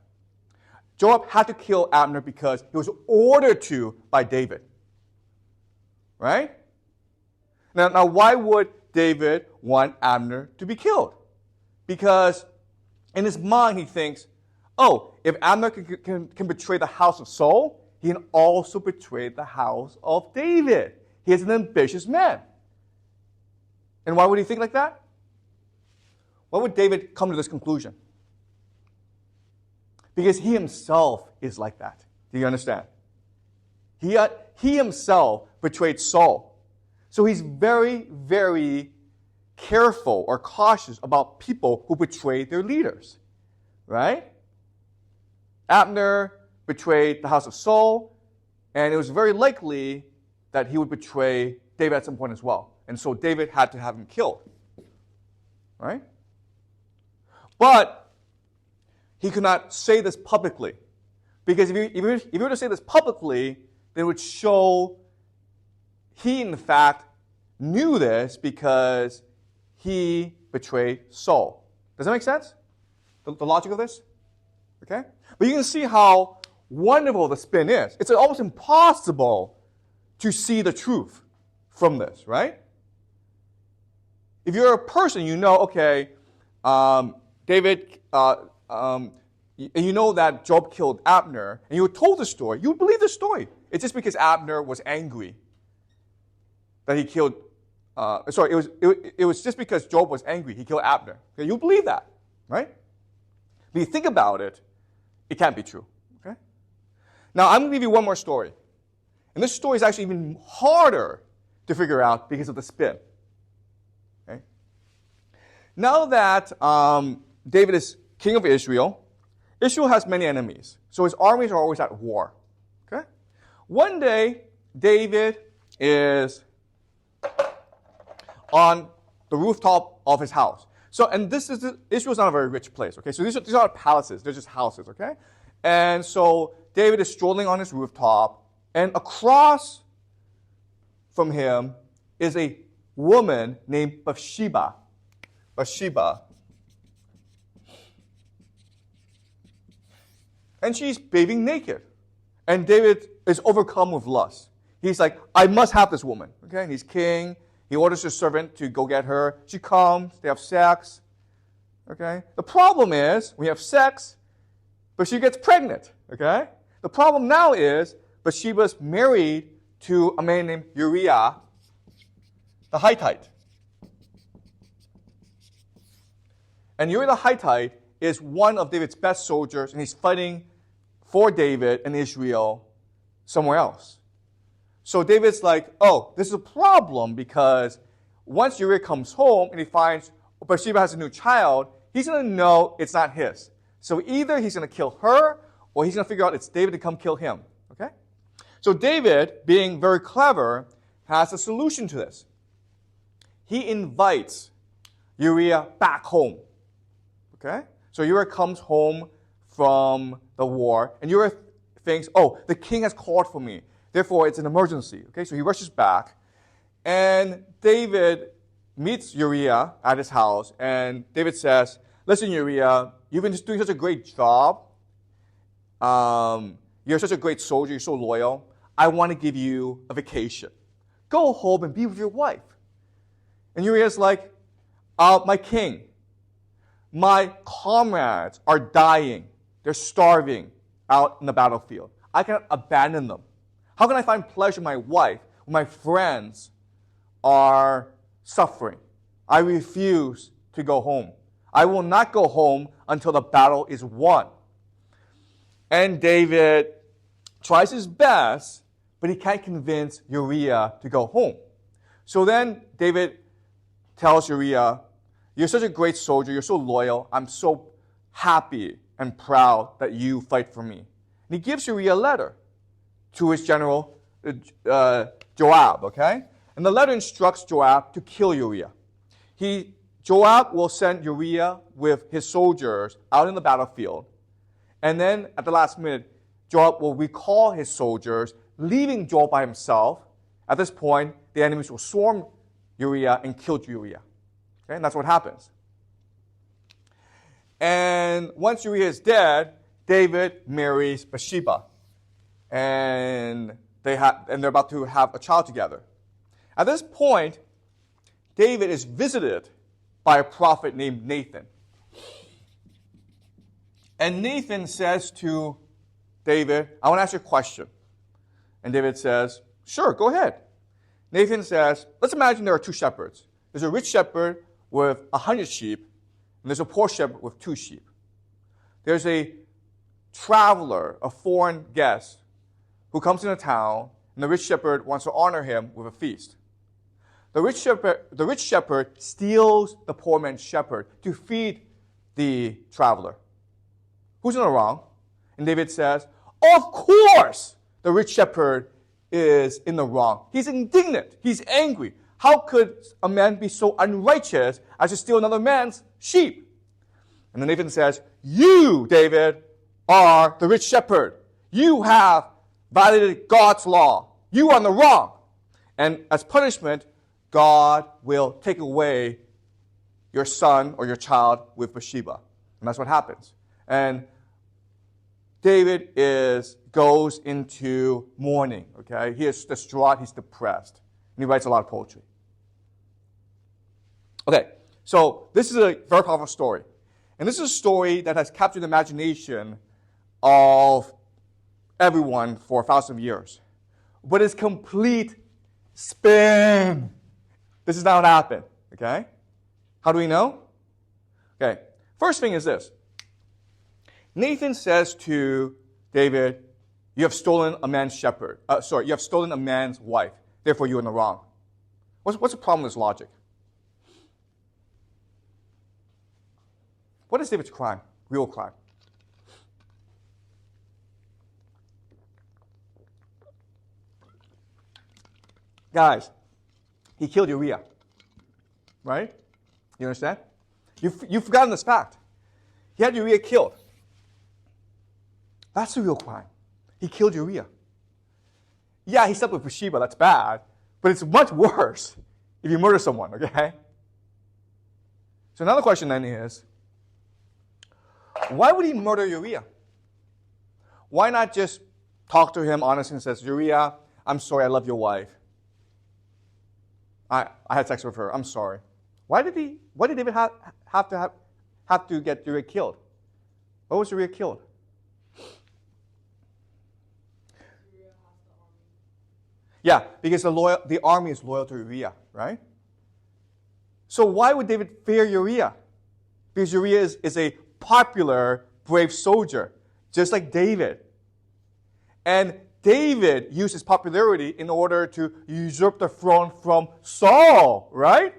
Joab had to kill Abner because he was ordered to by David. Right? Now why would David want Abner to be killed? Because in his mind he thinks, oh, if Abner can betray the house of Saul, he can also betray the house of David. He is an ambitious man. And why would he think like that? Why would David come to this conclusion? Because he himself is like that. Do you understand? He himself betrayed Saul. So he's very, very careful or cautious about people who betray their leaders. Right? Abner betrayed the house of Saul, and it was very likely that he would betray David at some point as well. And so David had to have him killed. Right? But he could not say this publicly. Because if you were to say this publicly, then it would show he, in fact, knew this because he betrayed Saul. Does that make sense? The logic of this? Okay? But you can see how wonderful the spin is. It's almost impossible to see the truth from this, right? If you're a person, you know, okay, David, and you know that Joab killed Abner, and you were told the story, you would believe the story. It's just because Abner was angry that he killed, it was just because Joab was angry, he killed Abner. Okay, you believe that, right? But you think about it, it can't be true, okay? Now, I'm going to give you one more story. And this story is actually even harder to figure out because of the spin. Okay? Now that David is king of Israel, Israel has many enemies. So his armies are always at war. Okay? One day, David is on the rooftop of his house. So, and Israel's not a very rich place, okay? So these are not palaces, they're just houses, okay? And so David is strolling on his rooftop, and across from him is a woman named Bathsheba. Bathsheba. And she's bathing naked. And David is overcome with lust. He's like, I must have this woman, okay? And he's king. He orders his servant to go get her. She comes, they have sex, okay? The problem is, we have sex, but she gets pregnant, okay? The problem now is, Bathsheba's married to a man named Uriah, the Hittite. And Uriah the Hittite is one of David's best soldiers, and he's fighting for David and Israel somewhere else. So David's like, oh, this is a problem because once Uriah comes home and he finds Bathsheba has a new child, he's going to know it's not his. So either he's going to kill her or he's going to figure out it's David to come kill him. Okay? So David, being very clever, has a solution to this. He invites Uriah back home. Okay? So Uriah comes home from the war, and Uriah thinks, oh, the king has called for me. Therefore, it's an emergency. Okay? So he rushes back, and David meets Uriah at his house, and David says, listen, Uriah, you've been doing such a great job. You're such a great soldier. You're so loyal. I want to give you a vacation. Go home and be with your wife. And Uriah's like, my king, my comrades are dying. They're starving out in the battlefield. I cannot abandon them. How can I find pleasure in my wife when my friends are suffering? I refuse to go home. I will not go home until the battle is won. And David tries his best, but he can't convince Uriah to go home. So then David tells Uriah, you're such a great soldier, you're so loyal, I'm so happy and proud that you fight for me. And he gives Uriah a letter to his general, Joab, okay? And the letter instructs Joab to kill Uriah. Joab will send Uriah with his soldiers out in the battlefield. And then at the last minute, Joab will recall his soldiers, leaving Joab by himself. At this point, the enemies will swarm Uriah and kill Uriah. Okay? And that's what happens. And once Uriah is dead, David marries Bathsheba. And they're about to have a child together. At this point, David is visited by a prophet named Nathan. And Nathan says to David, I want to ask you a question. And David says, sure, go ahead. Nathan says, let's imagine there are two shepherds. There's a rich shepherd with 100 sheep, and there's a poor shepherd with 2 sheep. There's a traveler, a foreign guest, who comes into town, and the rich shepherd wants to honor him with a feast. The rich shepherd steals the poor man's shepherd to feed the traveler. Who's in the wrong? And David says, of course the rich shepherd is in the wrong. He's indignant. He's angry. How could a man be so unrighteous as to steal another man's sheep? And then Nathan says, you, David, are the rich shepherd. You have violated God's law. You are in the wrong. And as punishment, God will take away your son or your child with Bathsheba. And that's what happens. And David goes into mourning, okay? He is distraught, he's depressed. And he writes a lot of poetry. Okay, so this is a very powerful story. And this is a story that has captured the imagination of everyone for 1,000 years. But it's complete spin. This is not what happened, okay? How do we know? Okay, first thing is this. Nathan says to David, you have stolen a man's you have stolen a man's wife. Therefore, you're in the wrong. What's the problem with this logic? What is David's crime? Real crime. Guys, he killed Uriah. Right? You understand? You've forgotten this fact. He had Uriah killed. That's the real crime. He killed Uriah. Yeah, he slept with Bathsheba. That's bad. But it's much worse if you murder someone, okay? So another question then is, why would he murder Uriah? Why not just talk to him honestly and says, Uriah, I'm sorry, I love your wife. I had sex with her. I'm sorry. Why did David have to get Uriah killed? Why was Uriah killed? Yeah, because the army is loyal to Uriah, right? So why would David fear Uriah? Because Uriah is a popular, brave soldier, just like David. And David used his popularity in order to usurp the throne from Saul, right?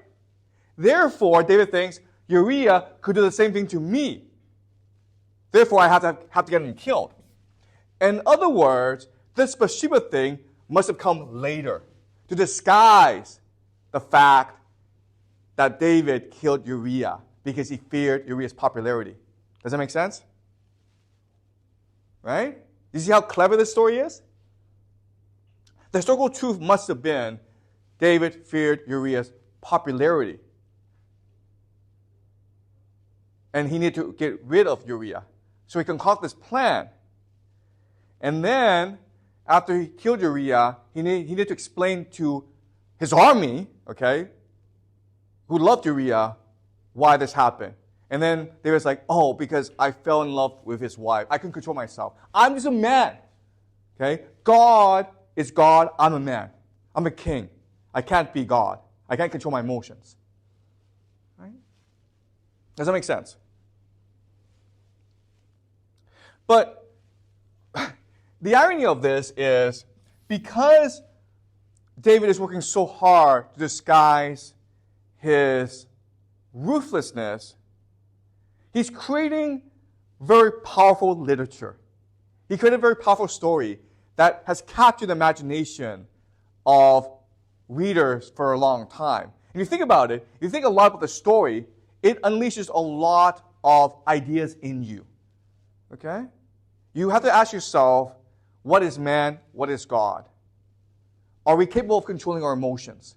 Therefore, David thinks Uriah could do the same thing to me. Therefore, I have to get him killed. In other words, this Bathsheba thing must have come later to disguise the fact that David killed Uriah because he feared Uriah's popularity. Does that make sense? Right? You see how clever this story is? The historical truth must have been David feared Uriah's popularity. And he needed to get rid of Uriah. So he concocted this plan. And then, after he killed Uriah, he needed to explain to his army, okay, who loved Uriah, why this happened. And then they was like, oh, because I fell in love with his wife. I couldn't control myself. I'm just a man. Okay? God is God. I'm a man. I'm a king. I can't be God. I can't control my emotions. Right? Does that make sense? But the irony of this is because David is working so hard to disguise his ruthlessness, he's creating very powerful literature. He created a very powerful story that has captured the imagination of readers for a long time. And you think about it, you think a lot about the story, it unleashes a lot of ideas in you. Okay? You have to ask yourself, what is man? What is God? Are we capable of controlling our emotions?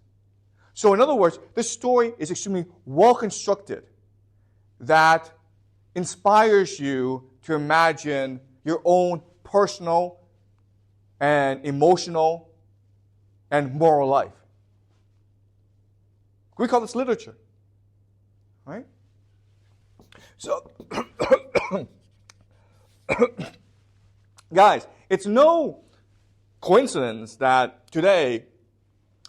So in other words, this story is extremely well constructed that inspires you to imagine your own personal and emotional and moral life. We call this literature, right? So, guys, it's no coincidence that today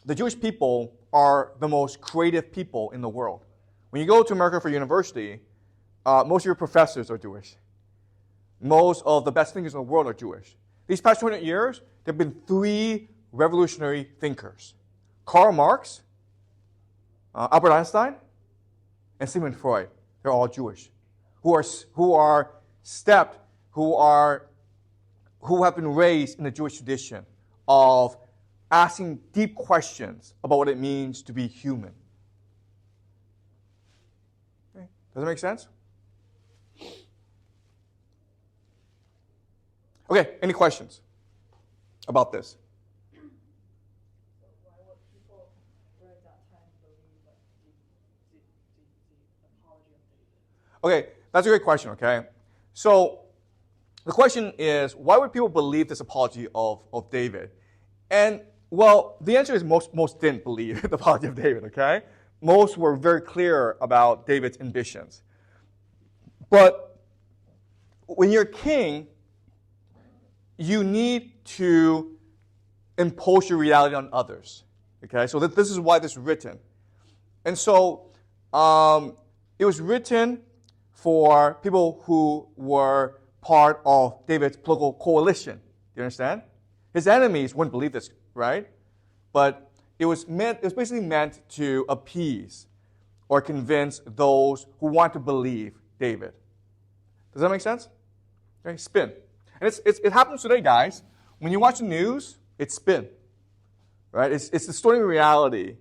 the Jewish people are the most creative people in the world. When you go to America for university, most of your professors are Jewish. Most of the best thinkers in the world are Jewish. These past 200 years, there have been 3 revolutionary thinkers. Karl Marx, Albert Einstein, and Sigmund Freud. They're all Jewish. Who have been raised in the Jewish tradition of asking deep questions about what it means to be human. Okay. Does that make sense? Okay, any questions about this?
So why would people during that time believe like the apology of David?
Okay, that's a great question, okay? So the question is, why would people believe this apology of David? And, well, the answer is most didn't believe the apology of David, okay? Most were very clear about David's ambitions. But when you're king, you need to impose your reality on others, okay? So this is why this is written. And so it was written for people who were part of David's political coalition. Do you understand? His enemies wouldn't believe this, right? But it was basically meant to appease or convince those who want to believe David. Does that make sense? Okay, spin. And it happens today, guys. When you watch the news, it's spin, right? It's distorting reality.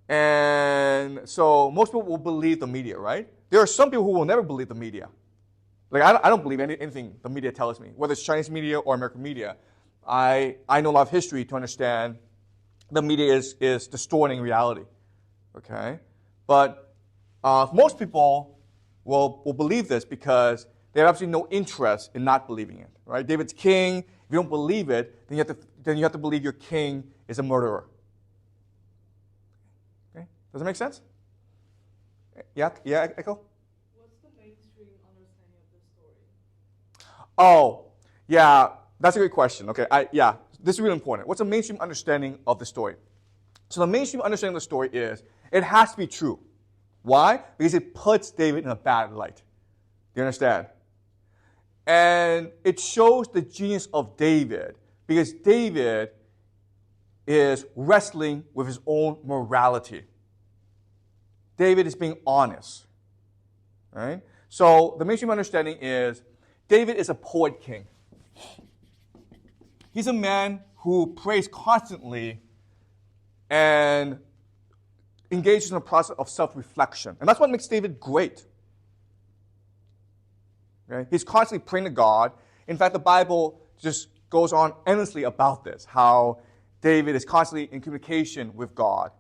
And so most people will believe the media, right? There are some people who will never believe the media. Like, I don't believe anything the media tells me, whether it's Chinese media or American media. I know a lot of history to understand the media is distorting reality, okay? But most people will believe this because they have absolutely no interest in not believing it, right? David's king. If you don't believe it, then you have to believe your king is a murderer. Okay, does that make sense? Yeah, Echo?
What's the mainstream understanding of this story?
Oh, yeah, that's a great question. Okay, this is really important. What's the mainstream understanding of the story? So the mainstream understanding of the story is it has to be true. Why? Because it puts David in a bad light. Do you understand? And it shows the genius of David because David is wrestling with his own morality. David is being honest. Right? So the mainstream understanding is David is a poet king. He's a man who prays constantly and engages in a process of self-reflection. And that's what makes David great. Okay? He's constantly praying to God. In fact, the Bible just goes on endlessly about this, how David is constantly in communication with God.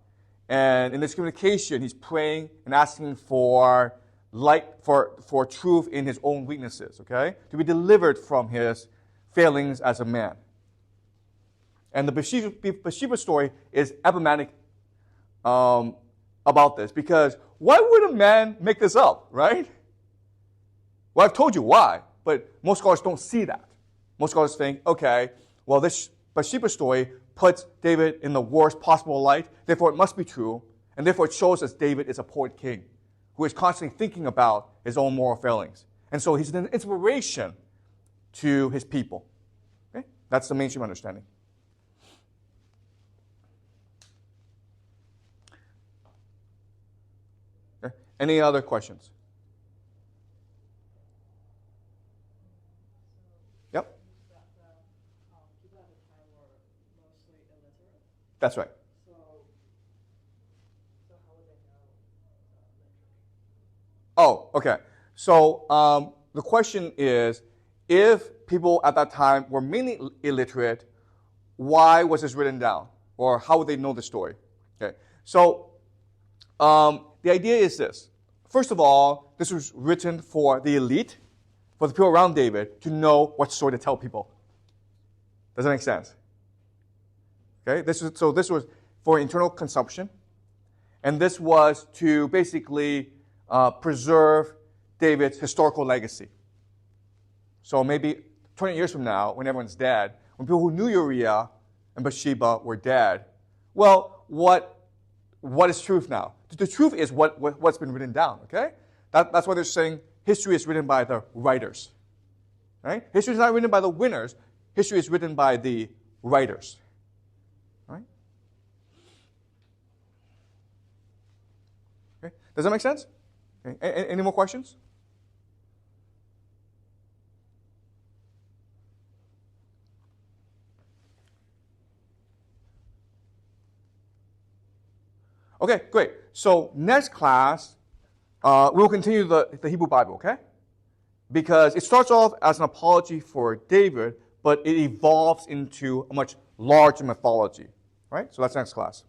And in this communication, he's praying and asking for light, for truth in his own weaknesses, okay? To be delivered from his failings as a man. And the Bathsheba story is emblematic about this, because why would a man make this up, right? Well, I've told you why, but most scholars don't see that. Most scholars think, okay, well, this Bathsheba story puts David in the worst possible light, therefore it must be true, and therefore it shows us David is a poet king who is constantly thinking about his own moral failings. And so he's an inspiration to his people. Okay? That's the mainstream understanding. Okay. Any other questions? Yep. That's right.
So how would they know?
Oh, okay. So the question is, if people at that time were mainly illiterate, why was this written down? Or how would they know the story? Okay. So the idea is this. First of all, this was written for the elite, for the people around David, to know what story to tell people. Does that make sense? Okay. This was for internal consumption, and this was to basically preserve David's historical legacy. So maybe 20 years from now, when everyone's dead, when people who knew Uriah and Bathsheba were dead, well, what is truth now? The truth is what's been written down, okay? That's why they're saying history is written by the writers. Right? History is not written by the winners. History is written by the writers. Right? Okay. Does that make sense? Okay. Any more questions? Okay, great. So next class, we'll continue the Hebrew Bible, okay? Because it starts off as an apology for David, but it evolves into a much larger mythology, right? So that's next class.